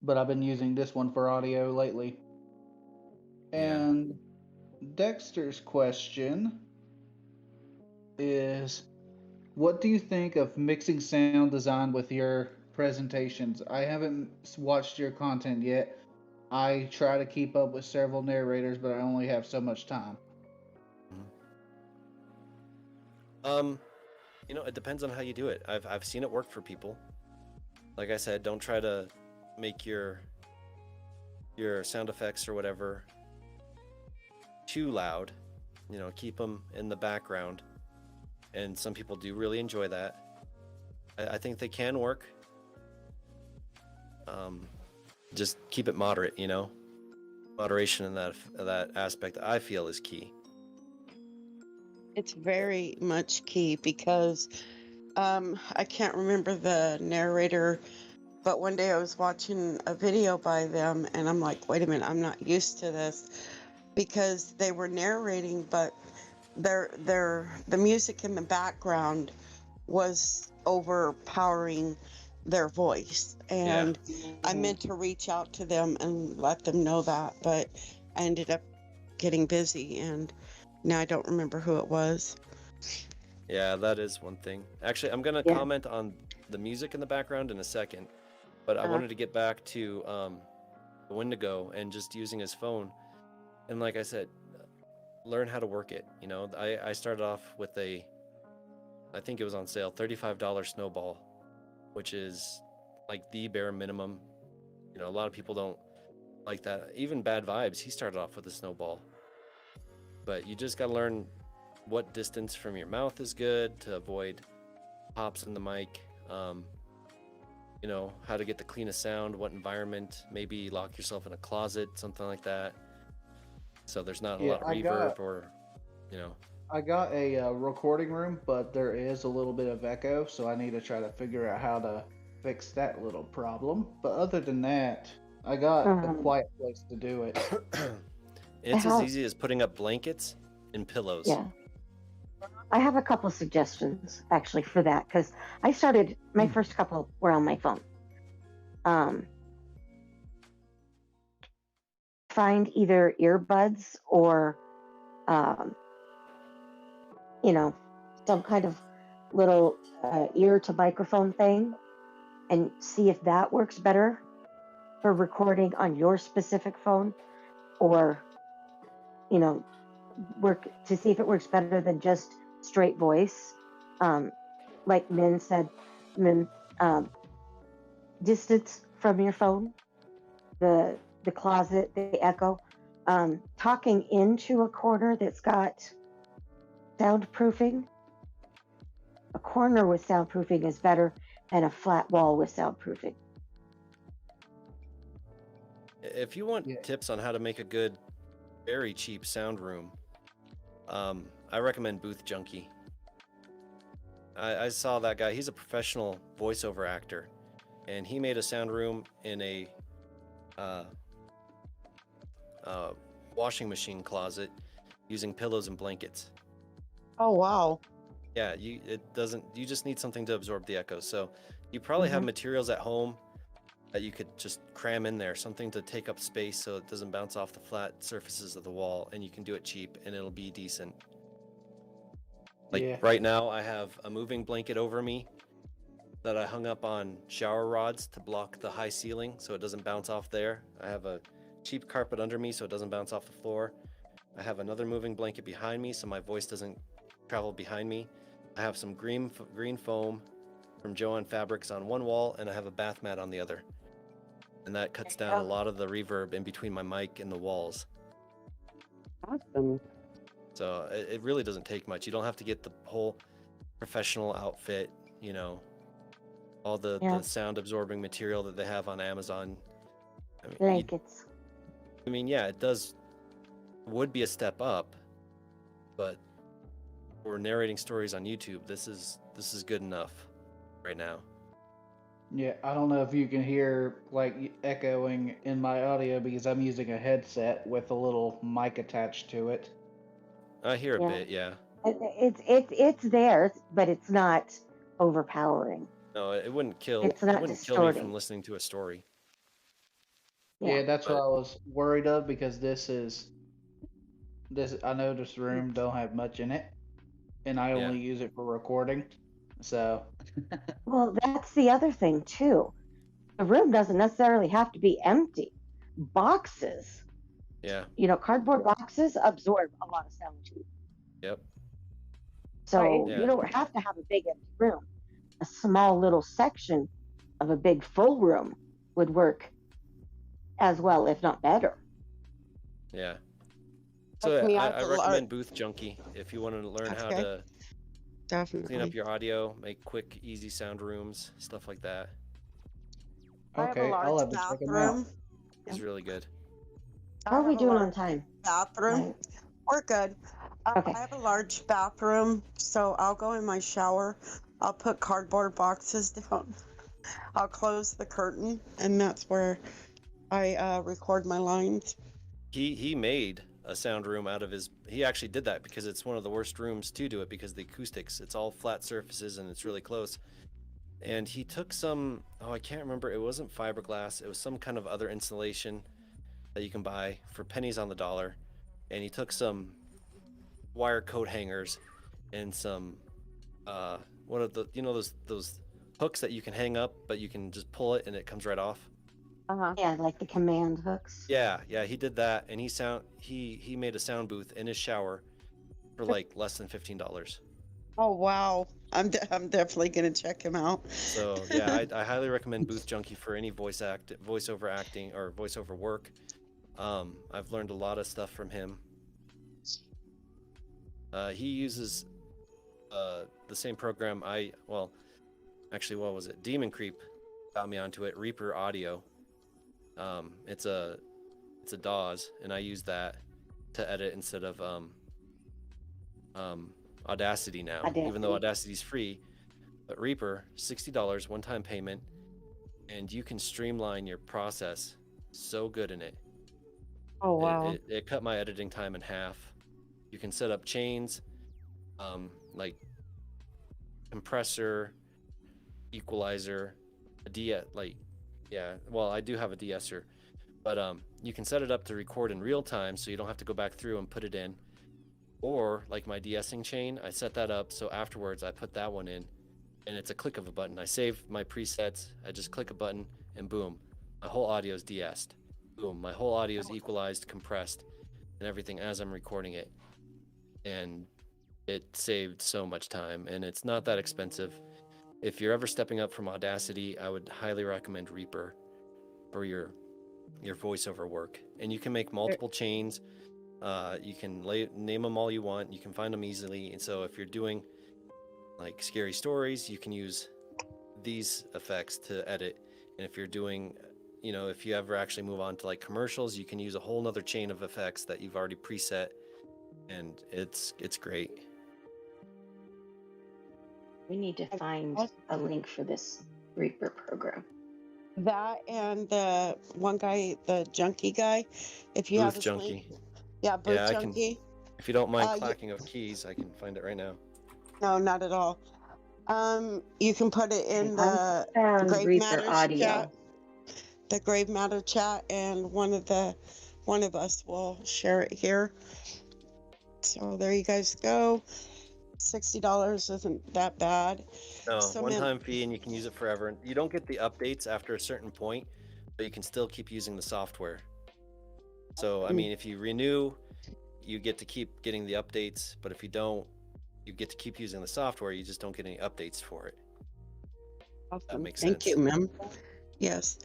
but I've been using this one for audio lately. And Dexter's question is, what do you think of mixing sound design with your presentations. I haven't watched your content yet. I try to keep up with several narrators, but I only have so much time. Um, it depends on how you do it. I've seen it work for people. Like I said, don't try to make your sound effects or whatever too loud. Keep them in the background. And some people do really enjoy that. I think they can work. Just keep it moderate, Moderation in that aspect, I feel, is key. It's very much key because I can't remember the narrator, but one day I was watching a video by them and I'm like, wait a minute, I'm not used to this, because they were narrating, but the music in the background was overpowering their voice, and I meant to reach out to them and let them know that, but I ended up getting busy, and now I don't remember who it was. Yeah, that is one thing. Actually, I'm gonna comment on the music in the background in a second, but I wanted to get back to the Wendigo and just using his phone. And like I said, learn how to work it. I started off with I think it was on sale, $35 snowball, which is like the bare minimum. A lot of people don't like that. Even Bad Vibes, he started off with a snowball. But you just got to learn what distance from your mouth is good to avoid pops in the mic. How to get the cleanest sound, what environment, maybe lock yourself in a closet, something like that. So there's not a lot of reverb I got a recording room, but there is a little bit of echo, so I need to try to figure out how to fix that little problem. But other than that, I got a quiet place to do it. It's as easy as putting up blankets and pillows. Yeah. I have a couple suggestions actually for that, because I started, my first couple were on my phone. Find either earbuds or, some kind of little ear to microphone thing, and see if that works better for recording on your specific phone, or, work to see if it works better than just straight voice. Like Min said, distance from your phone, the closet, the echo, talking into a corner that's got soundproofing. A corner with soundproofing is better than a flat wall with soundproofing. If you want tips on how to make a good, very cheap sound room, I recommend Booth Junkie. I saw that guy. He's a professional voiceover actor, and he made a sound room in a washing machine closet using pillows and blankets. Oh, wow. Yeah, you just need something to absorb the echo. So you probably have materials at home that you could just cram in there, something to take up space so it doesn't bounce off the flat surfaces of the wall, and you can do it cheap and it'll be decent. Like right now I have a moving blanket over me that I hung up on shower rods to block the high ceiling so it doesn't bounce off there. I have a cheap carpet under me so it doesn't bounce off the floor. I have another moving blanket behind me so my voice doesn't travel behind me. I have some green foam from Joann Fabrics on one wall, and I have a bath mat on the other. And that cuts down a lot of the reverb in between my mic and the walls. Awesome. So it really doesn't take much. You don't have to get the whole professional outfit, all the sound absorbing material that they have on Amazon. Blankets. It would be a step up, but for narrating stories on YouTube, this is good enough right now. Yeah, I don't know if you can hear like echoing in my audio because I'm using a headset with a little mic attached to it. I hear a bit, yeah. It's there, but it's not overpowering. No, it wouldn't kill. It's not it wouldn't kill me from listening to a story. Yeah, that's what I was worried of, because this I know this room don't have much in it, and I only use it for recording. So, Well, that's the other thing too. The room doesn't necessarily have to be empty. Boxes, Yeah. cardboard boxes absorb a lot of sound too. Yep. So Yeah. you don't have to have a big empty room. A small little section of a big full room would work as well, if not better. Yeah. Help So me I, out I the recommend Booth Junkie if you want to learn how Okay. to clean up Definitely. your audio, make quick, easy sound rooms, stuff like that. I have a okay, I'll large have to check them out. bathroom. It's really good. How I are we have a doing large on time? bathroom. Right. We're good. Okay. I have a large bathroom, so I'll go in my shower. I'll put cardboard boxes down. I'll close the curtain, and that's where I record my lines. He made a sound room out of his. He actually did that because it's one of the worst rooms to do it because of the acoustics. It's all flat surfaces and it's really close. And he took some. Oh, I can't remember. It wasn't fiberglass. It was some kind of other insulation that you can buy for pennies on the dollar. And he took some wire coat hangers and some one of the those hooks that you can hang up, but you can just pull it and it comes right off. Yeah, like the command hooks. Yeah, he did that, and he made a sound booth in his shower for like less than $15. Oh wow! I'm definitely gonna check him out. So yeah, I highly recommend Booth Junkie for any voiceover acting, or voiceover work. I've learned a lot of stuff from him. He uses the same program actually, what was it? Demon Creep got me onto it. Reaper Audio. It's a DAWs, and I use that to edit instead of Audacity now. Even though Audacity's free, but Reaper, $60 one-time payment, and you can streamline your process so good in it. Oh wow. It cut my editing time in half. You can set up chains, like compressor, equalizer, I do have a de-esser, but you can set it up to record in real time, so you don't have to go back through and put it in. Or like my de-essing chain, I set that up so afterwards I put that one in, and it's a click of a button. I save my presets, I just click a button, and boom, my whole audio is de-essed. Boom, my whole audio is equalized, compressed, and everything as I'm recording it. And it saved so much time, and it's not that expensive. If you're ever stepping up from Audacity, I would highly recommend Reaper for your voiceover work. And you can make multiple chains. You can name them all you want. You can find them easily. And so if you're doing like scary stories, you can use these effects to edit. And if you're doing, if you ever actually move on to like commercials, you can use a whole nother chain of effects that you've already preset. And it's great. We need to find a link for this Reaper program. That and the one guy, the junkie guy. If you have Booth his Junkie. link. Yeah, Booth Yeah, I can. Junkie. If you don't mind clacking of keys, I can find it right now. No, not at all. You can put it in the Found Grave Reaper Matters Audio. chat. The Grave Matter chat, and one of us will share it here. So there you guys go. $60 isn't that bad. No, So, one-time fee, and you can use it forever. You don't get the updates after a certain point, but you can still keep using the software. So, I mean, if you renew, you get to keep getting the updates, but if you don't, you get to keep using the software. You just don't get any updates for it. That makes sense. Thank you, ma'am. Yes.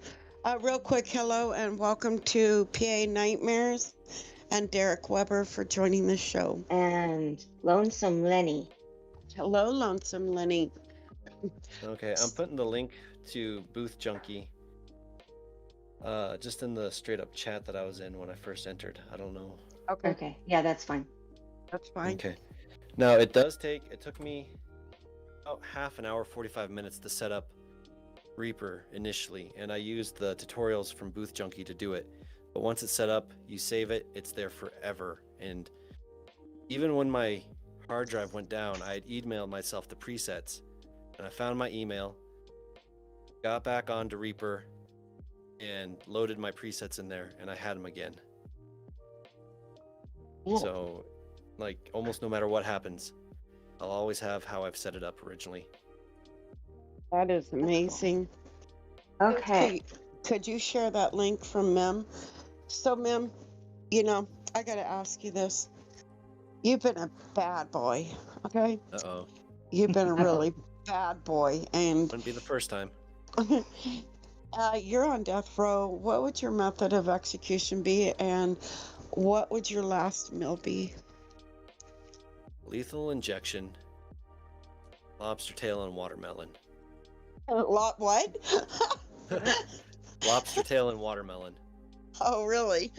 Real quick, hello and welcome to PA Nightmares, and Derek Weber for joining the show. And Lonesome Lenny. Hello, Lonesome Lenny. Okay, I'm putting the link to Booth Junkie just in the straight up chat that I was in when I first entered. I don't know. Okay. Yeah, that's fine. That's fine. Okay. Now it took me about half an hour, 45 minutes to set up Reaper initially, and I used the tutorials from Booth Junkie to do it. But once it's set up, you save it, it's there forever. And even when my hard drive went down, I had emailed myself the presets, and I found my email, got back onto Reaper, and loaded my presets in there, and I had them again. Cool. So, like, almost no matter what happens, I'll always have how I've set it up originally. That is amazing. Okay. Could you share that link from MiMM? So, MiMM, I got to ask you this. You've been a bad boy, okay? Uh-oh. You've been a really bad boy, and Wouldn't be the first time. you're on death row. What would your method of execution be, and what would your last meal be? Lethal injection, lobster tail, and watermelon. What? Lobster tail and watermelon. Oh, really?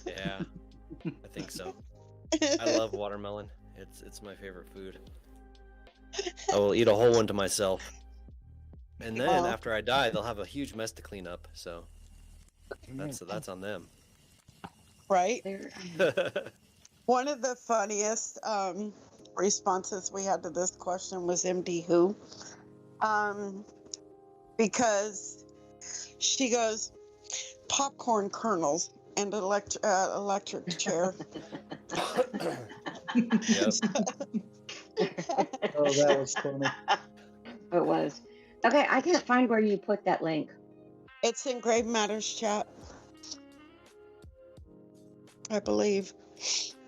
Yeah, I think so. I love watermelon. It's my favorite food. I will eat a whole one to myself. And then Well, after I die, they'll have a huge mess to clean up. So that's on them. right? There- One of the funniest responses we had to this question was MD Who. Because she goes, popcorn kernels and electric chair. Yep. Oh, that was funny. It was. Okay, I can't find where you put that link. It's in Grave Matters chat, I believe.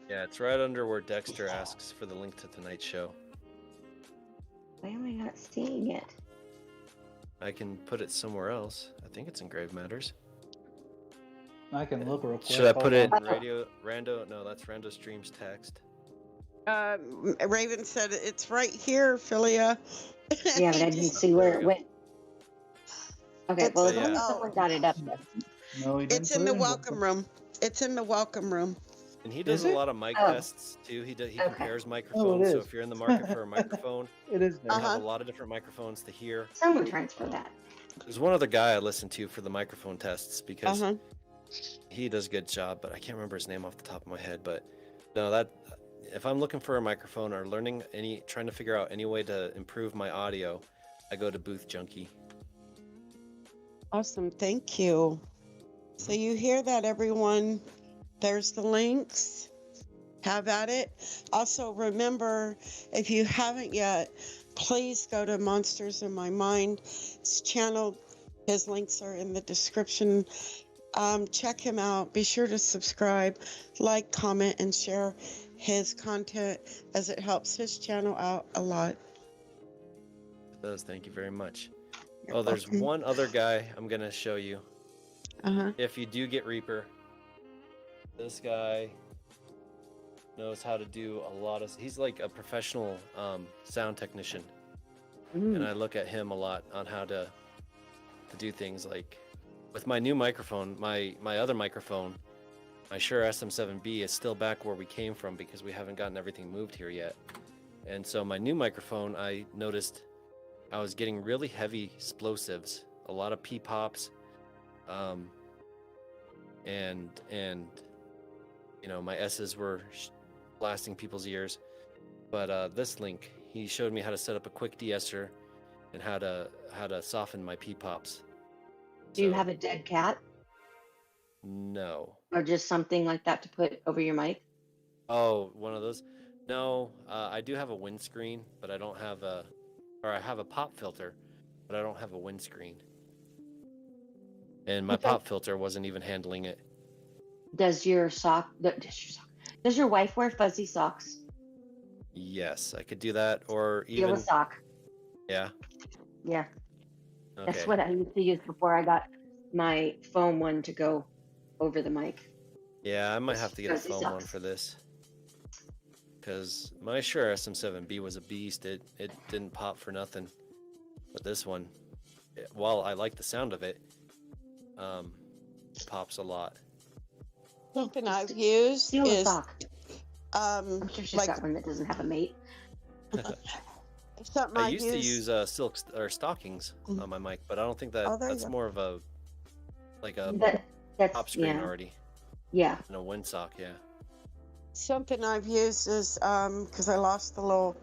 Yeah, it's right under where Dexter asks for the link to tonight's show. Why am I not seeing it? I can put it somewhere else. I think it's in Grave Matters. I can look real quick. Should I put it Hold in Rando? No, that's Rando Streams text. Raven said it's right here, Filia. Yeah, but I didn't see where it went. Okay, well, as Yeah. long as someone got it up there. on. No, he didn't It's put in it the welcome room. It's in the welcome room. And he does Is a it? lot of mic Oh. tests too. He Okay. compares microphones. So is. if you're in the market for a microphone, It is there. I Uh-huh. have a lot of different microphones to hear. Someone transfer that. There's one other guy I listen to for the microphone tests because Uh-huh. he does a good job, but I can't remember his name off the top of my head. But no, that if I'm looking for a microphone or trying to figure out any way to improve my audio, I go to Booth Junkie. Awesome. Thank you. So you hear that, everyone? There's the links. Have at it. Also, remember, if you haven't yet, please go to Monsters in My Mind's channel. His links are in the description. Check him out. Be sure to subscribe, like, comment, and share his content as it helps his channel out a lot. It does. Thank you very much. You're Oh, there's welcome. one other guy I'm gonna show you. Uh-huh. If you do get Reaper, this guy knows how to do a lot of. He's like a professional sound technician, and I look at him a lot on how to do things like with my new microphone. My other microphone, my Shure SM7B, is still back where we came from because we haven't gotten everything moved here yet. And so my new microphone, I noticed I was getting really heavy explosives, a lot of P-pops, and my S's were blasting people's ears. But this link, he showed me how to set up a quick de-esser and how to soften my P-pops. Do you have a dead cat No. or just something like that to put over your mic? Oh, one of those? No, I do have a windscreen, but I don't have I have a pop filter, but I don't have a windscreen. And my Okay. pop filter wasn't even handling it. Does your wife wear fuzzy socks? Yes, I could do that, or Feel even a sock. yeah. Yeah, Okay. that's what I used to use before I got my foam one to go over the mic. Yeah, I might have to get a Fuzzy foam one socks. for this. Because my Shure SM7B was a beast. It didn't pop for nothing. But this one, while I like the sound of it, it pops a lot. Something I've used Steal a is sock. I'm sure she's like got one that doesn't have a mate. something I used to use silk or stockings Mhm. on my mic, but I don't think that Oh, there you that's go. more of a That's pop screen yeah, already yeah. than a windsock. Yeah. Something I've used is because I lost the little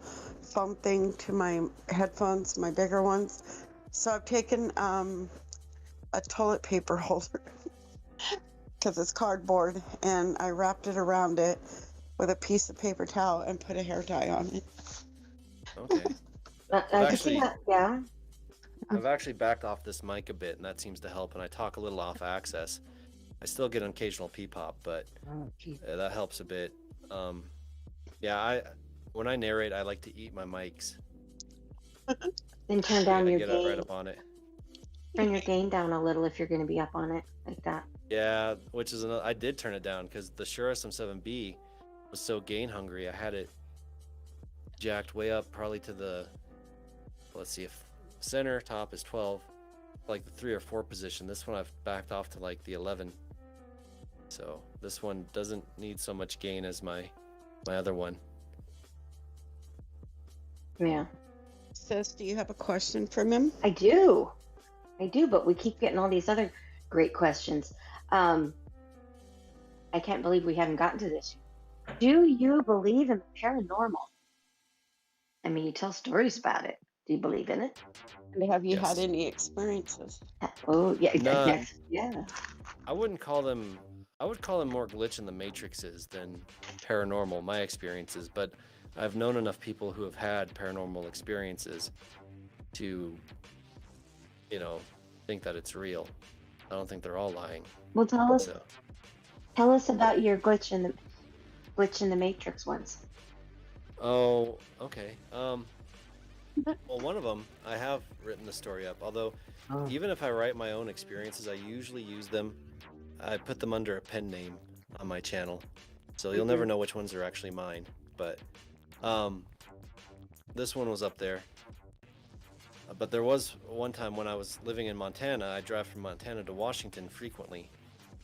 foam thing to my headphones, my bigger ones. So I've taken a toilet paper holder because it's cardboard, and I wrapped it around it with a piece of paper towel and put a hair tie on it. Okay. I can see actually- that. Yeah. I've actually backed off this mic a bit, and that seems to help. And I talk a little off axis. I still get an occasional pop, but Oh, geez. that helps a bit. Yeah, when I narrate, I like to eat my mics. Then turn down I your get gain. right up on it. Turn your gain down a little if you're going to be up on it like that. Yeah, which is another. I did turn it down because the Shure SM7B was so gain hungry. I had it jacked way up, probably to the. Let's see if center top is 12, like the 3 or 4 position. This one I've backed off to like the 11. So this one doesn't need so much gain as my other one. Yeah. Sis, do you have a question from him? I do, but we keep getting all these other great questions. I can't believe we haven't gotten to this. Do you believe in the paranormal? I mean, you tell stories about it. Do you believe in it? And have you had Yes. any experiences? Oh, yeah. No. Yes. Yeah. I wouldn't call them. I would call them more glitch in the matrixes than paranormal. My experiences, but I've known enough people who have had paranormal experiences to, think that it's real. I don't think they're all lying. Well, tell So, us about your glitch in the matrix ones. oh, okay. Well, one of them I have written the story up. Although, Oh. even if I write my own experiences, I usually use them. I put them under a pen name on my channel, so you'll never know which ones are actually mine. But this one was up there. But there was one time when I was living in Montana. I drive from Montana to Washington frequently.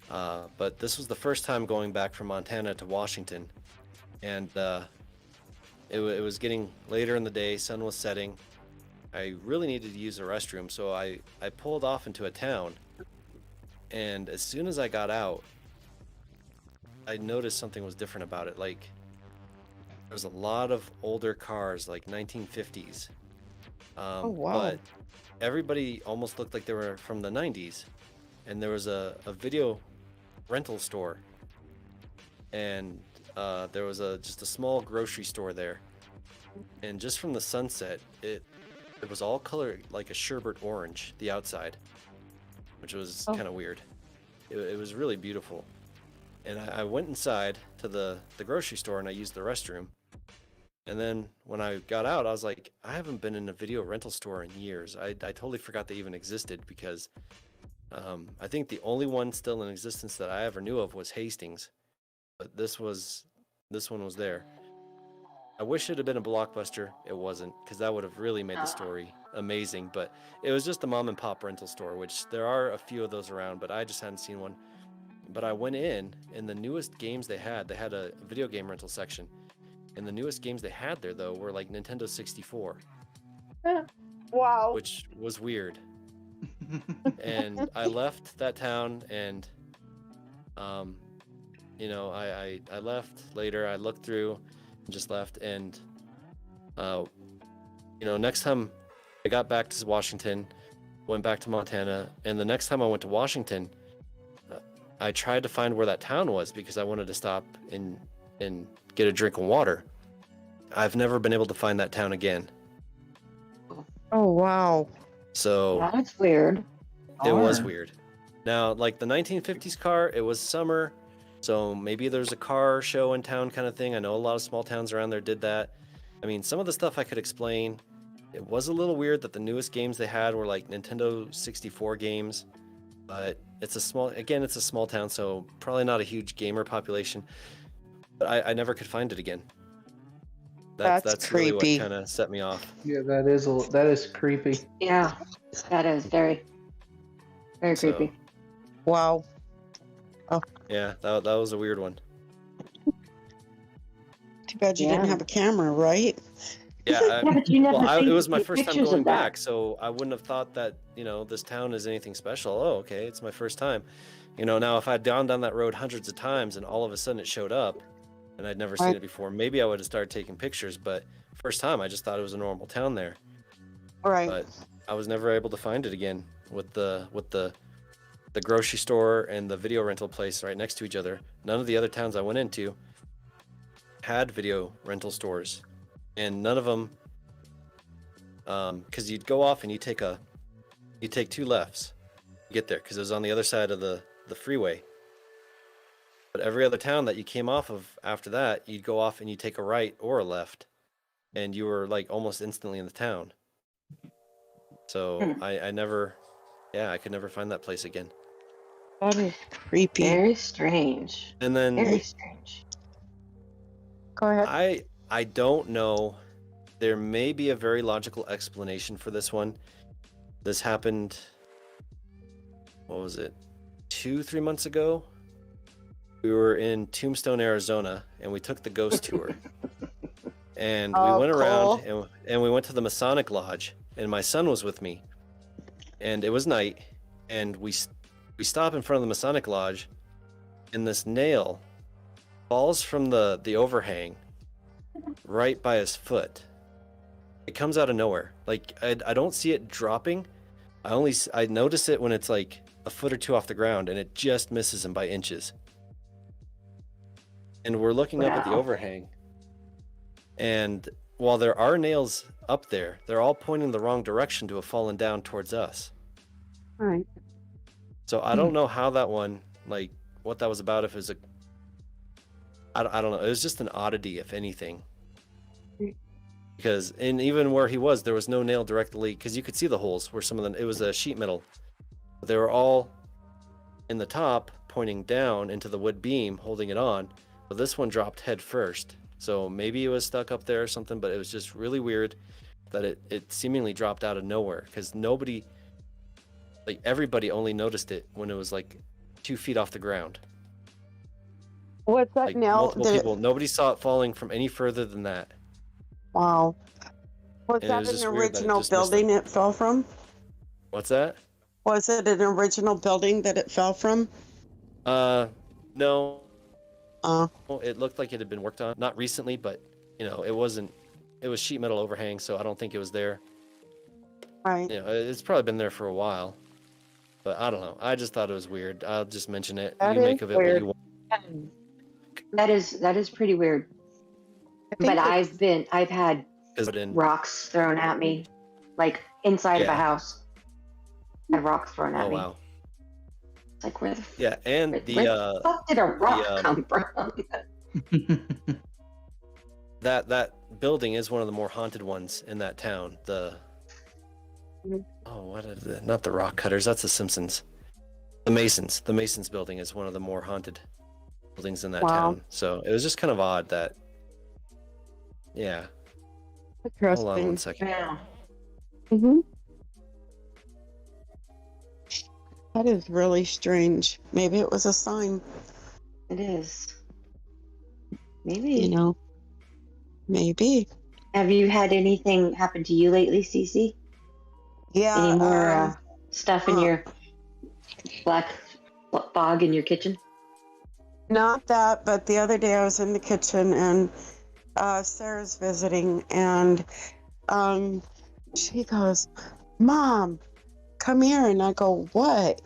But this was the first time going back from Montana to Washington, and it was getting later in the day. Sun was setting. I really needed to use a restroom, so I pulled off into a town. And as soon as I got out, I noticed something was different about it. Like, there was a lot of older cars, like 1950s. Oh, wow. But everybody almost looked like they were from the 90s. And there was a video rental store. And there was just a small grocery store there. And just from the sunset, it was all colored like a sherbet orange, the outside, which was Oh. kind of weird. It was really beautiful. And I went inside to the grocery store and I used the restroom. And then when I got out, I was like, I haven't been in a video rental store in years. I totally forgot they even existed because I think the only one still in existence that I ever knew of was Hastings. But this one was there. I wish it had been a Blockbuster. It wasn't, because that would have really made the story amazing. But it was just a mom and pop rental store, which there are a few of those around, but I just hadn't seen one. But I went in, and the newest games they had a video game rental section. And the newest games they had there, though, were like Nintendo 64, Wow. which was weird. And I left that town, and I left later. I looked through and just left, and next time I got back to Washington, went back to Montana, and the next time I went to Washington, I tried to find where that town was because I wanted to stop and get a drink of water. I've never been able to find that town again. Oh, wow. So That's weird. it was Darn. weird. Now, like the 1950s car, it was summer, so maybe there's a car show in town kind of thing. I know a lot of small towns around there did that. I mean, some of the stuff I could explain. It was a little weird that the newest games they had were like Nintendo 64 games, but it's a small town, so probably not a huge gamer population. But I never could find it again. That's really creepy. what kind of set me off. Yeah, that is creepy. Yeah, that is very, very So, creepy. Wow. Yeah, that was a weird one. Too bad you Yeah. didn't have a camera, right? Yeah, Yeah, but you never it think was to my take first time pictures going of that. back, so I wouldn't have thought that this town is anything special. Oh, okay, it's my first time. Now if I'd gone down that road hundreds of times and all of a sudden it showed up, and I'd never seen Right. it before, maybe I would have started taking pictures. But first time, I just thought it was a normal town there. Right. But I was never able to find it again with the grocery store and the video rental place right next to each other. None of the other towns I went into had video rental stores, and none of them, because you'd go off and you take a You take 2 lefts to get there because it was on the other side of the freeway. But every other town that you came off of after that, you'd go off and you take a right or a left, and you were like almost instantly in the town. So I never, I could never find that place again. That is creepy. Very strange. And then Very strange. Go ahead. I don't know. There may be a very logical explanation for this one. This happened, what was it, 2-3 months ago? We were in Tombstone, Arizona, and we took the ghost tour. And we went around and we went to the Masonic Lodge, and my son was with me. And it was night, and we stop in front of the Masonic Lodge, and this nail falls from the overhang right by his foot. It comes out of nowhere. Like I don't see it dropping. I notice it when it's like a foot or 2 off the ground, and it just misses him by inches. And we're looking up at the overhang, and while there are nails up there, they're all pointing the wrong direction to have fallen down towards us. All right. So I don't know how that one, like what that was about. If it was I don't know. It was just an oddity, if anything. Because even where he was, there was no nail directly, because you could see the holes where it was a sheet metal. They were all in the top, pointing down into the wood beam, holding it on. But this one dropped head first. So maybe it was stuck up there or something, but it was just really weird that it seemingly dropped out of nowhere, because everybody only noticed it when it was like 2 feet off the ground. What's that Like nail? multiple people. Nobody saw it falling from any further than that. Wow. Was And it that was an just weird that it original just missed building it fell from? What's that? Was it an original building that it fell from? No. Oh, It looked like it had been worked on. Not recently, but it wasn't. It was sheet metal overhang, so I don't think it was there. right. It's probably been there for a while. But I don't know. I just thought it was weird. I'll just mention it. That You is make of it weird. what you want. That is pretty weird. But I've had 'Cause it didn't- rocks thrown at me, like inside of a Yeah. house. Had rocks thrown at Oh me. wow. It's like where the Yeah, and where the fuck did a rock come from? that building is one of the more haunted ones in that town. Not the rock cutters, that's the Simpsons. The Masons building is one of the more haunted buildings in that town. So it was just kind of odd that Hold on one second. Yeah. Mm-hmm. That is really strange. Maybe it was a sign, It is. Maybe. Maybe. Have you had anything happen to you lately, Cece? Yeah. Any more stuff in your black fog in your kitchen? Not that, but the other day I was in the kitchen and Sarah's visiting, and she goes, "Mom, come here." And I go, "What?"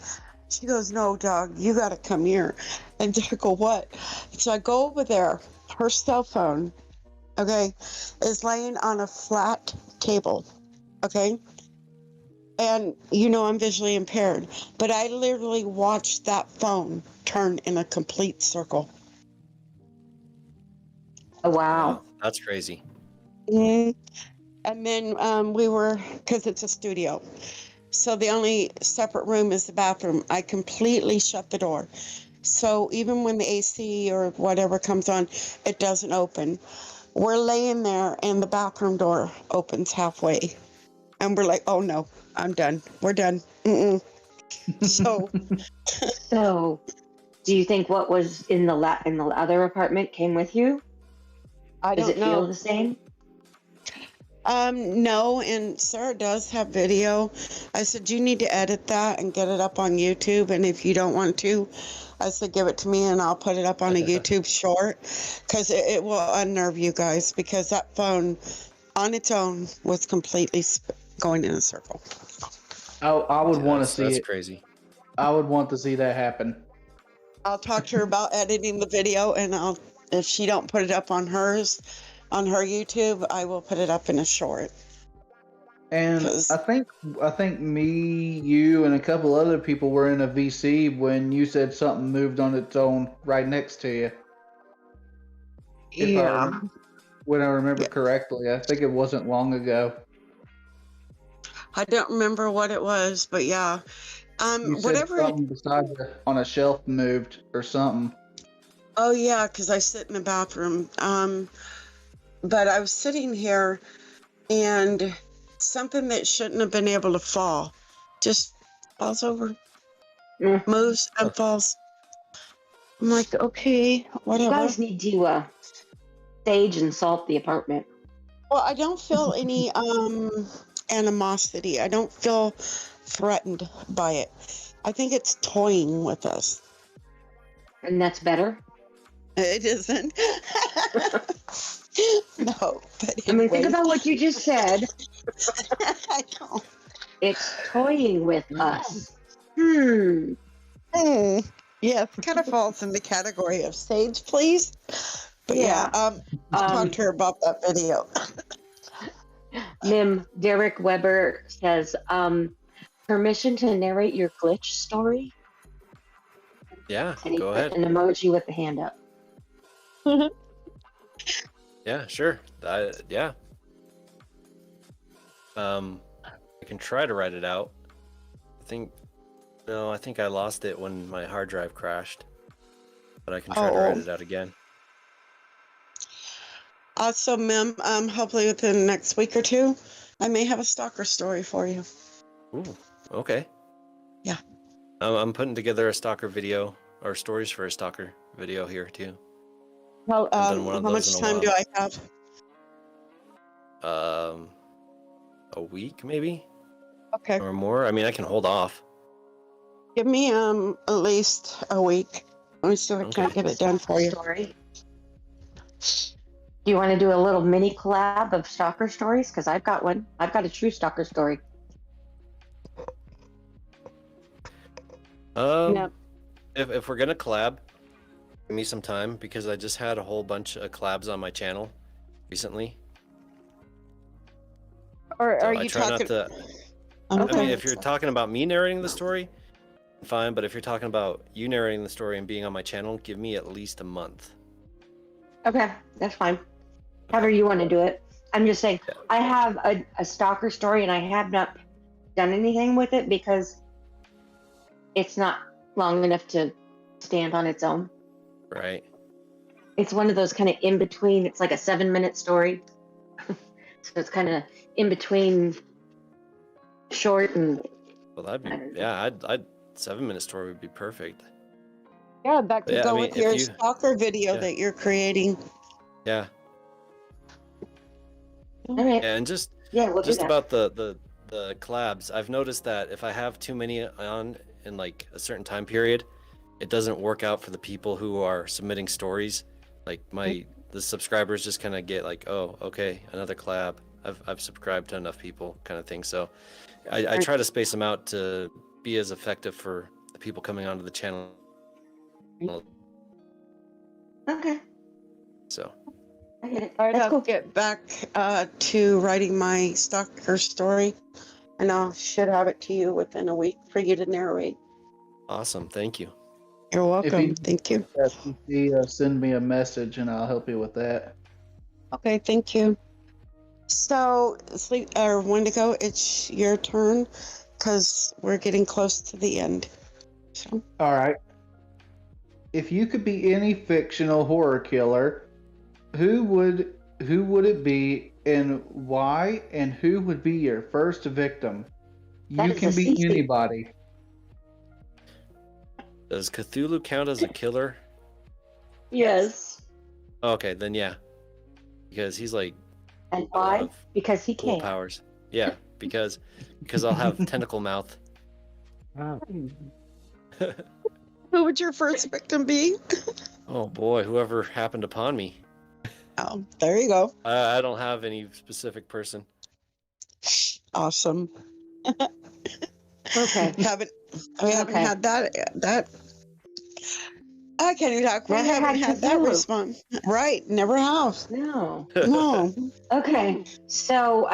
She goes, "No, dog, you gotta come here." And I go, "What?" So I go over there. Her cell phone, okay, is laying on a flat table, okay? And I'm visually impaired, but I literally watched that phone turn in a complete circle. Oh, wow. That's crazy. And then we were, because it's a studio, so the only separate room is the bathroom. I completely shut the door. So even when the AC or whatever comes on, it doesn't open. We're laying there and the bathroom door opens halfway. And we're like, "Oh no, I'm done. We're done." Mm-mm. So, So, do you think what was in the other apartment came with you? I Does don't it feel know. the same? No, and Sarah does have video. I said, "You need to edit that and get it up on YouTube. And if you don't want to," I said, "give it to me and I'll put it up on a YouTube short, because it will unnerve you guys, because that phone on its own was completely going in a circle." I would want to see That's it. crazy. I would want to see that happen. I'll talk to her about editing the video, and if she don't put it up on her YouTube, I will put it up in a short. And 'Cause- I think me, you, and a couple other people were in a VC when you said something moved on its own right next to you. If I remember, when I remember Yeah. correctly, I think it wasn't long ago. I don't remember what it was, but yeah. You said Whatever it, something beside you on a shelf moved or something. oh yeah, because I sit in the bathroom. But I was sitting here and something that shouldn't have been able to fall just falls over, Mm. moves and falls. I'm like, okay, You whatever. guys need to sage and salt the apartment. Well, I don't feel any animosity. I don't feel threatened by it. I think it's toying with us. And that's better. It isn't. No, but I mean, think anyways. about what you just said. I know. It's toying with us. Yeah, it kind of falls in the category of sage, please. But yeah, I'll talk to her about that video. MiMM, Derek Weber says, permission to narrate your glitch story? Yeah, And he go put ahead. an emoji with the hand up. Yeah, sure. Yeah. I can try to write it out. I think I lost it when my hard drive crashed. But I can try to write it out again. So, Mim, hopefully within the next week or two, I may have a stalker story for you. Ooh, okay. Yeah. I'm putting together a stalker video, or stories for a stalker video here too. Well, I've done one how of those much in a time do I have? A week maybe, Okay, or more. I mean, I can hold off. give me at least a week. Let me see if I can't Okay. get it done for you. Story. Do you want to do a little mini collab of stalker stories? Because I've got one. I've got a true stalker story. Yep. If we're gonna collab, give me some time because I just had a whole bunch of collabs on my channel recently. Or So are I you try talking? not to. Okay. I mean, if you're talking about me narrating the story, fine. But if you're talking about you narrating the story and being on my channel, give me at least a month. Okay, that's fine. However you want to do it. I'm just saying, Yeah. I have a stalker story and I have not done anything with it because it's not long enough to stand on its own. Right. It's one of those kind of in between. It's like a 7-minute story. So it's kind of in between short and. Well, that'd be I don't know. yeah. I'd 7-minute story would be perfect. Yeah, that could Yeah, I go mean, with if your you- stalker video yeah. that you're creating. Yeah. All right. And just Yeah, we'll do that. about the collabs, I've noticed that if I have too many on in like a certain time period, it doesn't work out for the people who are submitting stories. Like the subscribers just kind of get like, oh, okay, another collab. I've subscribed to enough people, kind of thing. So I try to space them out to be as effective for the people coming onto the channel. Okay, So I get it. All right, That's I'll cool. get back to writing my stalker story, and I should have it to you within a week for you to narrate. awesome, thank you. You're welcome. you- Thank you. Send me a message and I'll help you with that. Okay, thank you. So, Wendigo, it's your turn because we're getting close to the end. So, All right. If you could be any fictional horror killer, who would it be and why, and who would be your first victim? That You is can a be CC. anybody. Does Cthulhu count as a killer? Yes. Okay, then yeah, because he's like And a lot why? of Because he cool can. powers. Yeah, because I'll have tentacle mouth. who would your first victim be? Oh boy, whoever happened upon me. Oh, there you go. I don't have any specific person. Awesome. Okay. We haven't Okay. had that. I can't even talk. We Never haven't had had that Cthulhu. response. Right. Never have. No. No. Okay. So,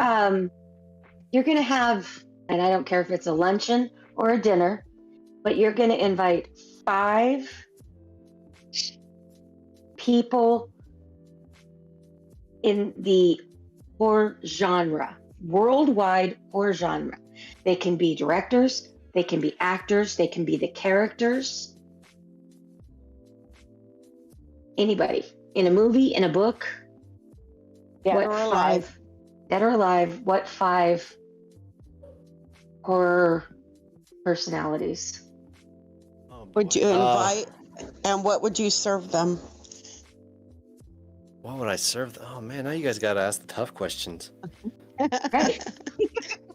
You're going to have, and I don't care if it's a luncheon or a dinner, but you're going to invite 5 people in the horror genre, worldwide horror genre. They can be directors, they can be actors, they can be the characters. Anybody in a movie, in a book. Dead What or alive. 5? Dead or alive. What 5 horror personalities? Oh, Would boy. you invite, and what would you serve them? What would I serve? Oh man, now you guys gotta ask the tough questions. Right. That's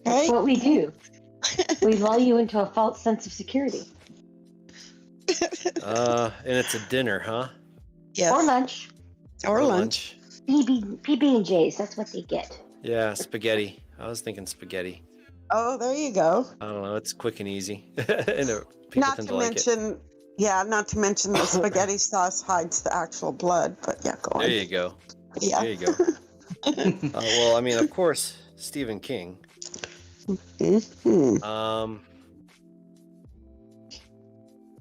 Right? what we do. We lull you into a false sense of security. And it's a dinner, huh? Yes. Or lunch. Or lunch. PB&Js, that's what they get. Yeah, spaghetti. I was thinking spaghetti. Oh, there you go. I don't know. It's quick and easy. And people Not tend to to like it. mention, not to mention the spaghetti sauce hides the actual blood. But yeah, go on. There you go. Yeah. There you go. Well, I mean, of course, Stephen King. Mhm.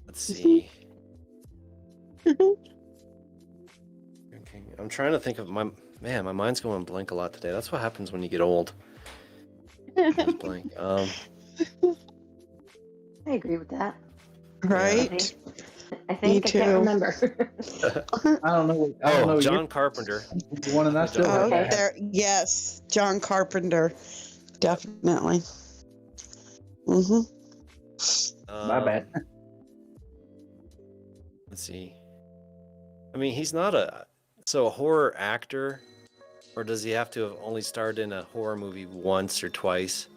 Let's see. Okay, I'm trying to think of my mind's going blank a lot today. That's what happens when you get old. Just blank. I agree with that. Right? I think I too. can't remember. I don't know. I don't know. John Carpenter. The one and I still Oh, have that. there. Yes, John Carpenter. Definitely. Mm-hmm. My bad. Let's see. I mean, he's not a horror actor, or does he have to have only starred in a horror movie once or twice?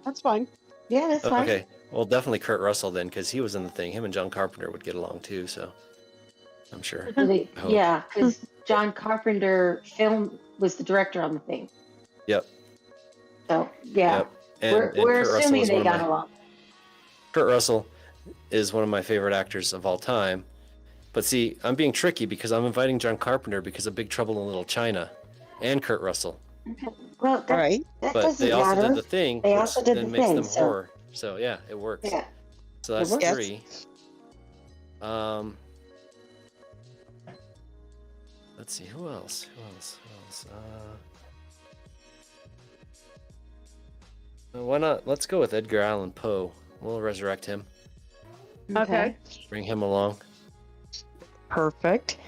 That's fine. Yeah, that's fine. Okay, well, definitely Kurt Russell then, because he was in the thing. Him and John Carpenter would get along too, so I'm sure. hope. Yeah, because John Carpenter was the director on the thing. Yep. So, yeah. Yep. And We're Kurt Russell assuming is they one got of along. Kurt Russell is one of my favorite actors of all time. But see, I'm being tricky because I'm inviting John Carpenter because of Big Trouble in Little China and Kurt Russell. Okay. Well, that, Right. that But doesn't they also matter. did the thing, They which also did then the makes thing, them so- horror. So yeah, it works. Yeah. So that's works. 3. Let's see, who else? Why not? Let's go with Edgar Allan Poe. We'll resurrect him. Okay. Bring him along. Perfect.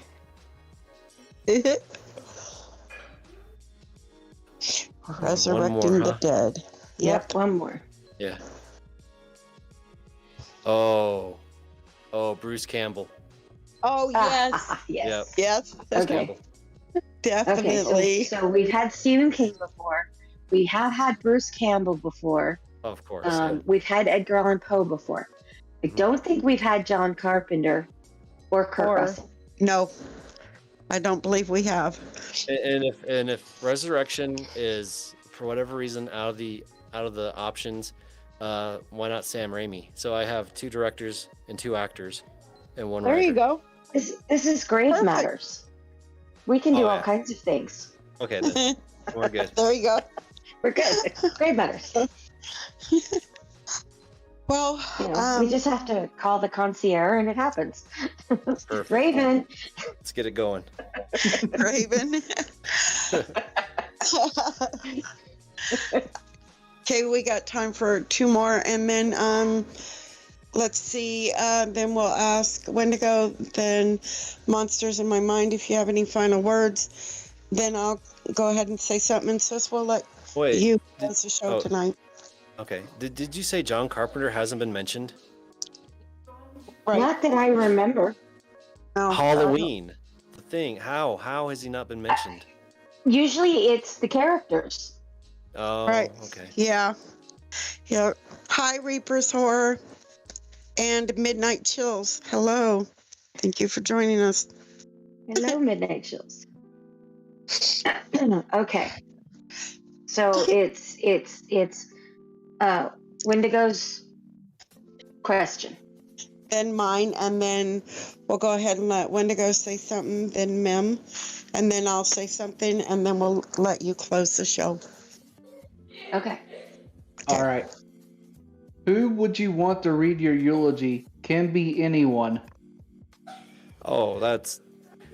Resurrecting more, the huh? dead. Yep, one more. Yeah. Oh, Bruce Campbell. Oh, yes. Yes. Yes. Bruce Okay. Campbell. Definitely. So we've had Stephen King before. We have had Bruce Campbell before. Of course. Yeah. We've had Edgar Allan Poe before. I don't think we've had John Carpenter or Kurt Russell. No, I don't believe we have. And if resurrection is for whatever reason out of the options, why not Sam Raimi? So I have 2 directors and 2 actors and 1 There writer. you go. This is Grave Perfect. Matters. We can do Oh, all yeah. kinds of things. Okay, then we're good. There you go. We're good. Grave Matters. Well, You know, we just have to call the concierge and it happens. Perfect. Raven. Let's get it going. Raven. Okay, we got time for 2 more, and then let's see. Then we'll ask Wendigo, then Monsters in My Mind. If you have any final words, then I'll go ahead and say something. And Sis, we'll let Wait. you close the show oh. tonight. Okay. Did you say John Carpenter hasn't been mentioned? Right. Not that I remember. No. Halloween. The thing. How has he not been mentioned? Usually it's the characters. Oh, Right. okay. Yeah. Yeah. Hi, Reaper's Horror and Midnight Chills. Hello. Thank you for joining us. Hello, Midnight Chills. Okay. So it's Wendigo's question. Then mine, and then we'll go ahead and let Wendigo say something, then MiMM, and then I'll say something, and then we'll let you close the show. Okay. All right. Who would you want to read your eulogy? Can be anyone. Oh, that's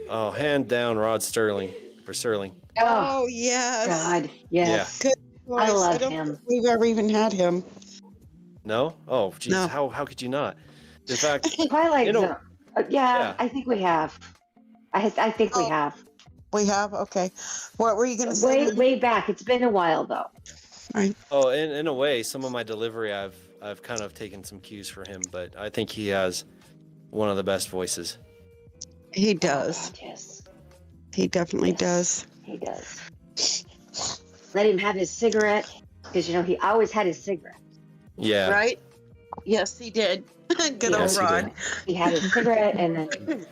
hand down Rod Sterling for Sterling. Oh, Oh, yes. God. Yes. Good I choice. love don't him. think we've ever even had him. No? Oh, geez. No. How could you not? In fact, Twilight you know, Zone. Yeah, yeah. I think we have. I think we Oh. have. We have? Okay. What were you going to say? Way back. It's been a while though. Oh, in a way, some of my delivery, I've kind of taken some cues for him, but I think he has one of the best voices. He Oh, does. God, yes. He definitely does. He does. Let him have his cigarette because he always had his cigarette. Yeah. Right? Yes, he did. Good old Yes, he Rod. did. He had his cigarette, and then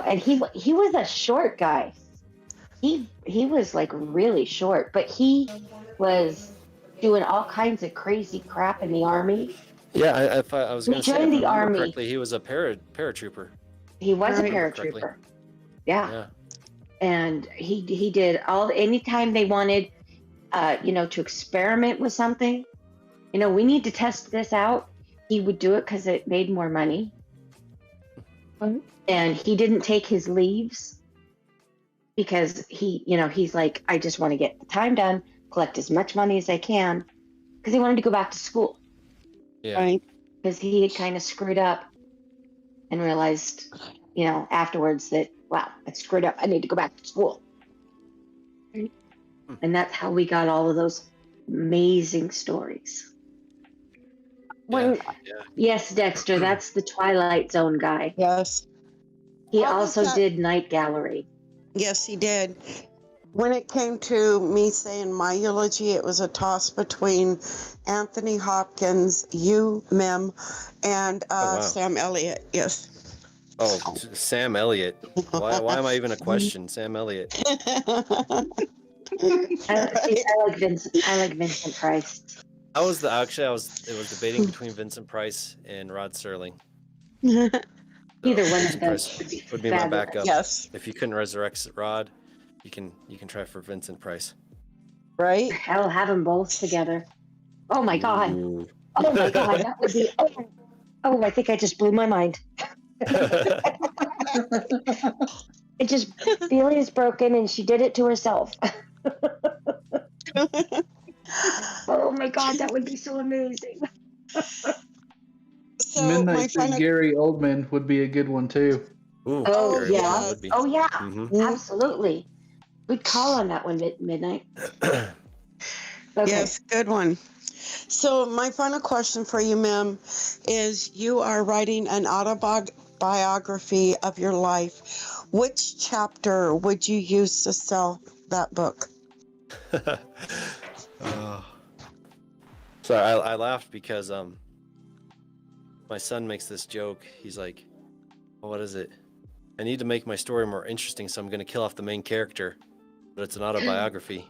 and he was a short guy. He was like really short, but he was doing all kinds of crazy crap in the army. Yeah, I was going to say, if I joined the remember army. correctly, he was a paratrooper. He was Right. a paratrooper. Yeah. Yeah. And he did anytime they wanted to experiment with something, we need to test this out, he would do it because it made more money. And he didn't take his leaves because he's like, I just want to get the time done, collect as much money as I can, because he wanted to go back to school. Yeah. Right. Because he had kind of screwed up and realized afterwards that, wow, I screwed up, I need to go back to school. And that's how we got all of those amazing stories. Yeah. Yes, Dexter, that's the Twilight Zone guy. Yes. He How does also that- did Night Gallery. Yes, he did. When it came to me saying my eulogy, it was a toss between Anthony Hopkins, MiMM, and wow. Sam Elliott. Yes. Oh, Sam Elliott. Why am I even a question? Sam Elliott. I like Vincent Price. I was debating between Vincent Price and Rod Sterling. Either one of Vincent them Price would be my fabulous. backup. Yes. If you couldn't resurrect Rod, you can try for Vincent Price. Right? I'll have them both together. Oh my God. Ooh. Oh my God. That would be. Oh, I think I just blew my mind. It just, Filia is broken and she did it to herself. Oh my God, that would be so amazing. So my Midnight Through final Gary Oldman would be a good one too. Ooh, Oh, very yeah. well would be. Oh yeah, Mhm. absolutely. We'd call on that one midnight. Okay. Yes, good one. So my final question for you, ma'am, is you are writing an autobiography of your life. Which chapter would you use to sell that book? Sorry, I laughed because my son makes this joke. He's like, what is it? I need to make my story more interesting, so I'm going to kill off the main character, but it's an autobiography.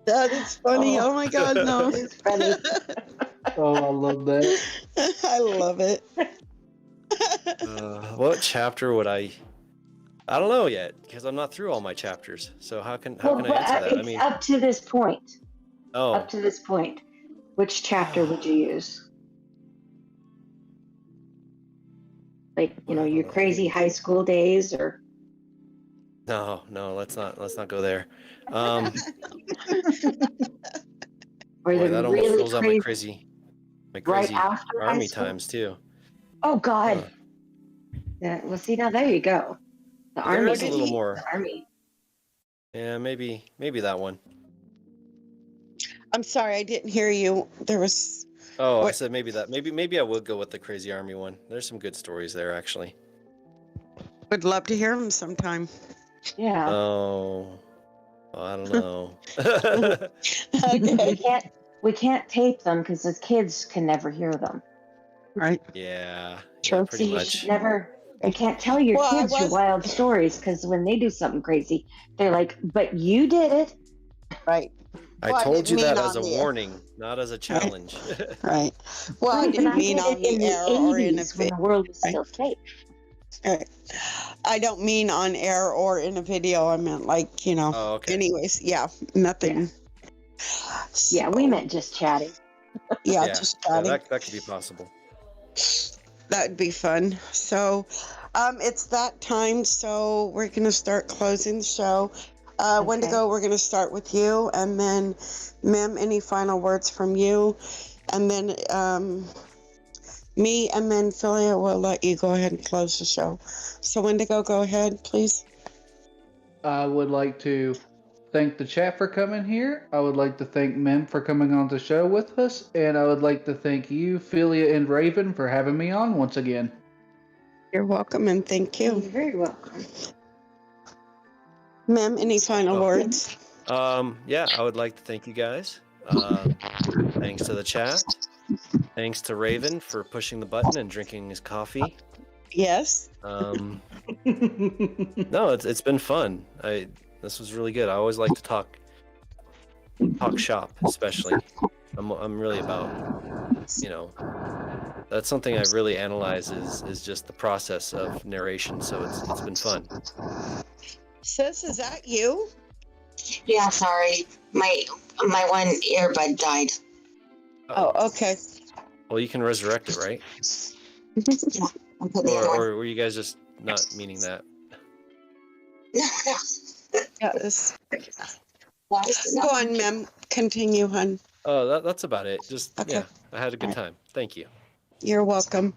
That is funny. Oh my God, no. It's funny. Oh, I love that. I love it. What chapter would I don't know yet, because I'm not through all my chapters. So how can I answer that? I It's mean, up to this point. oh, Up to this point, which chapter would you use? Like, your crazy high school days, or no, let's not go there. or Boy, the that almost really fills out my crazy crazy after high army school? times too. Oh God. Huh. Yeah, well, see, now there you go. The There army. is a little more. The army. Yeah, maybe that one. I'm sorry, I didn't hear you. There was. Oh, I What- said maybe that. Maybe I would go with the crazy army one. There's some good stories there, actually. Would love to hear them sometime. Yeah. Oh, I don't know. Okay. We can't tape them because the kids can never hear them. Right. Yeah, Sure. pretty So you much. should never. You can't tell your Well, I kids your was- wild stories because when they do something crazy, they're like, "But you did it." Right. I Well, I told you didn't that mean as a on the- warning, not as a challenge. Right. Well, I Right, didn't and mean did on it in the air or in a 80s when video. the world was Right. still safe. I don't mean on air or in a video. I meant like, you know. Oh, okay. Anyways, yeah, nothing. Yeah, we meant just chatting. Yeah, Yeah, just yeah, chatting. that could be possible. That'd be fun. So, it's that time. So we're gonna start closing the show. Wendigo, we're gonna start with you, and then Mim, any final words from you, and then me, and then Filia will let you go ahead and close the show. So Wendigo, go ahead, please. I would like to thank the chat for coming here. I would like to thank Mem for coming on the show with us. And I would like to thank you, Philia and Raven, for having me on once again. You're welcome, and thank You're you. very welcome. Mem, any final Oh. words? Yeah, I would like to thank you guys. Thanks to the chat. Thanks to Raven for pushing the button and drinking his coffee. Yes. No, it's been fun. This was really good. I always like to talk shop, especially. I'm really about, you know, that's something I really analyze is just the process of narration. So it's been fun. Sis, is that you? Yeah, sorry. My one earbud died. Oh, okay. Well, you can resurrect it, right? Yeah, I'm putting the other one. Or were you guys just not meaning that? No. Yes. Why is it Go not? on, Mem. Continue, hon. Oh, that's about it. Just Okay. yeah, I had a good time. Thank you. You're welcome.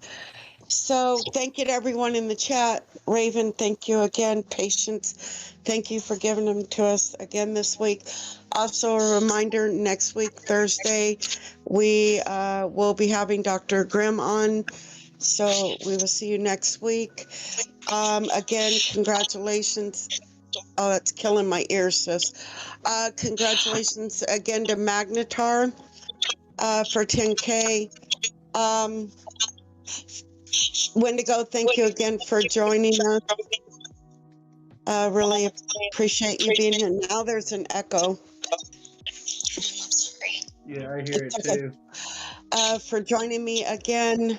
So thank you to everyone in the chat. Raven, thank you again. Patience, thank you for giving them to us again this week. Also a reminder, next week, Thursday, we will be having Dr. Grimm on. So we will see you next week. Again, congratulations. Oh, that's killing my ears, sis. Congratulations again to Magnetar for 10K. Wendigo, thank you again for joining us. Really appreciate you being here. Now there's an echo. Yeah, I hear it It's okay. too. For joining me again,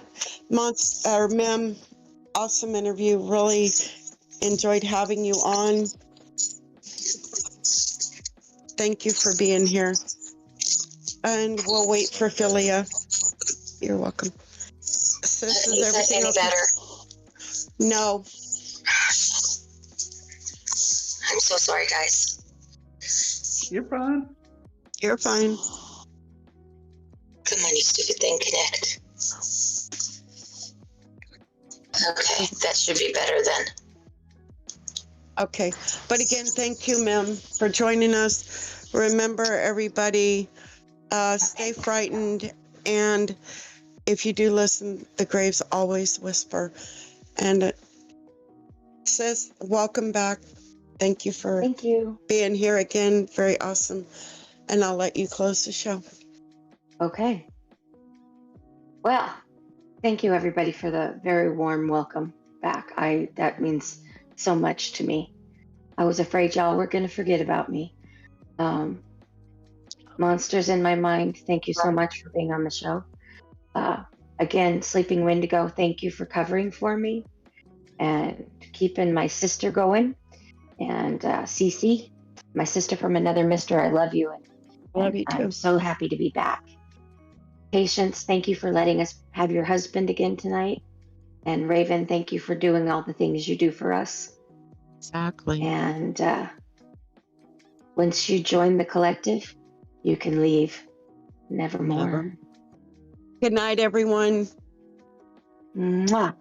Mem, awesome interview. Really enjoyed having you on. Thank you for being here. And we'll wait for Philia. You're welcome. Sis, is Is that everything any okay? better? No. I'm so sorry, guys. You're fine. You're fine. Come on, you stupid thing, connect. Okay, that should be better then. Okay. But again, thank you, Mem, for joining us. Remember, everybody, stay frightened. And if you do listen, the graves always whisper. And sis, welcome back. Thank you for Thank you. being here again. Very awesome. And I'll let you close the show. Okay. Well, thank you everybody for the very warm welcome back. That means so much to me. I was afraid y'all were going to forget about me. Monsters in my mind, thank you so much for being on the show. Again, Sleeping Wendigo, thank you for covering for me and keeping my sister going. And Cece, my sister from another mister, I love you. And Love you too. I'm so happy to be back. Patience, thank you for letting us have your husband again tonight. And Raven, thank you for doing all the things you do for us. Exactly. And once you join the collective, you can leave nevermore. Never. Good night, everyone. Mwah.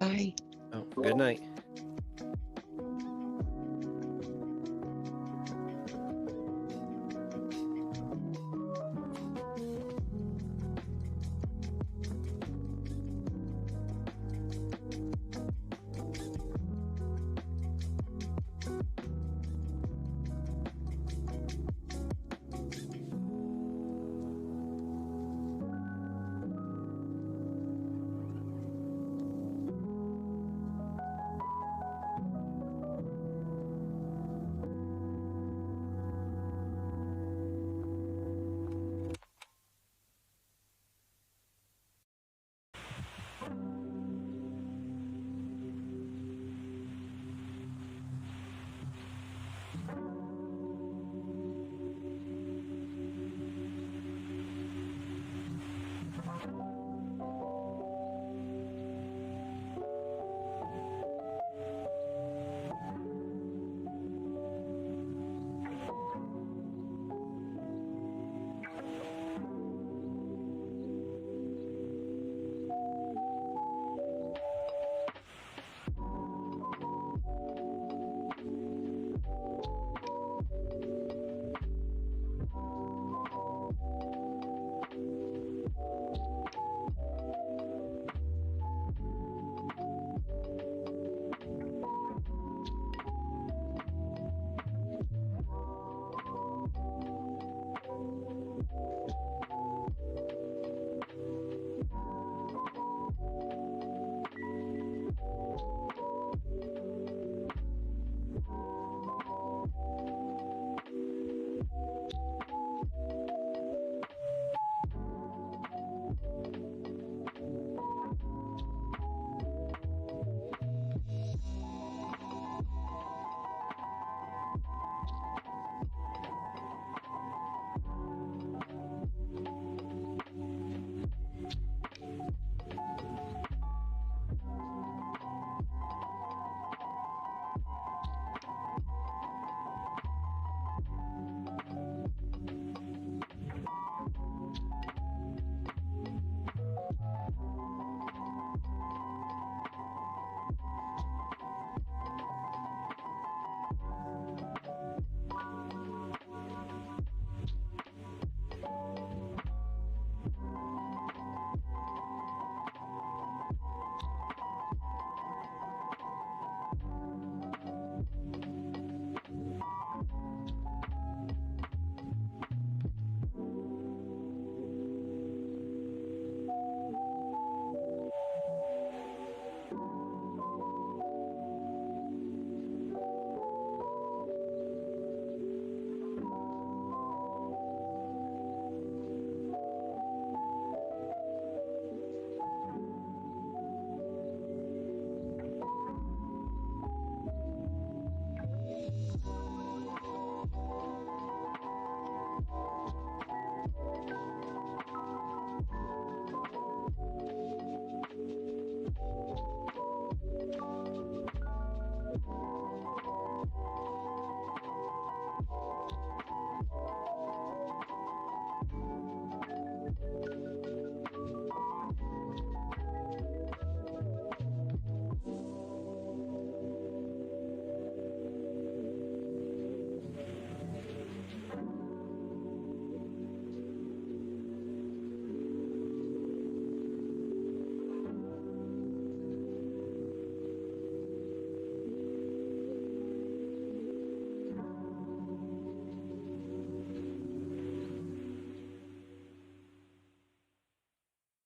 Bye. Oh, good night.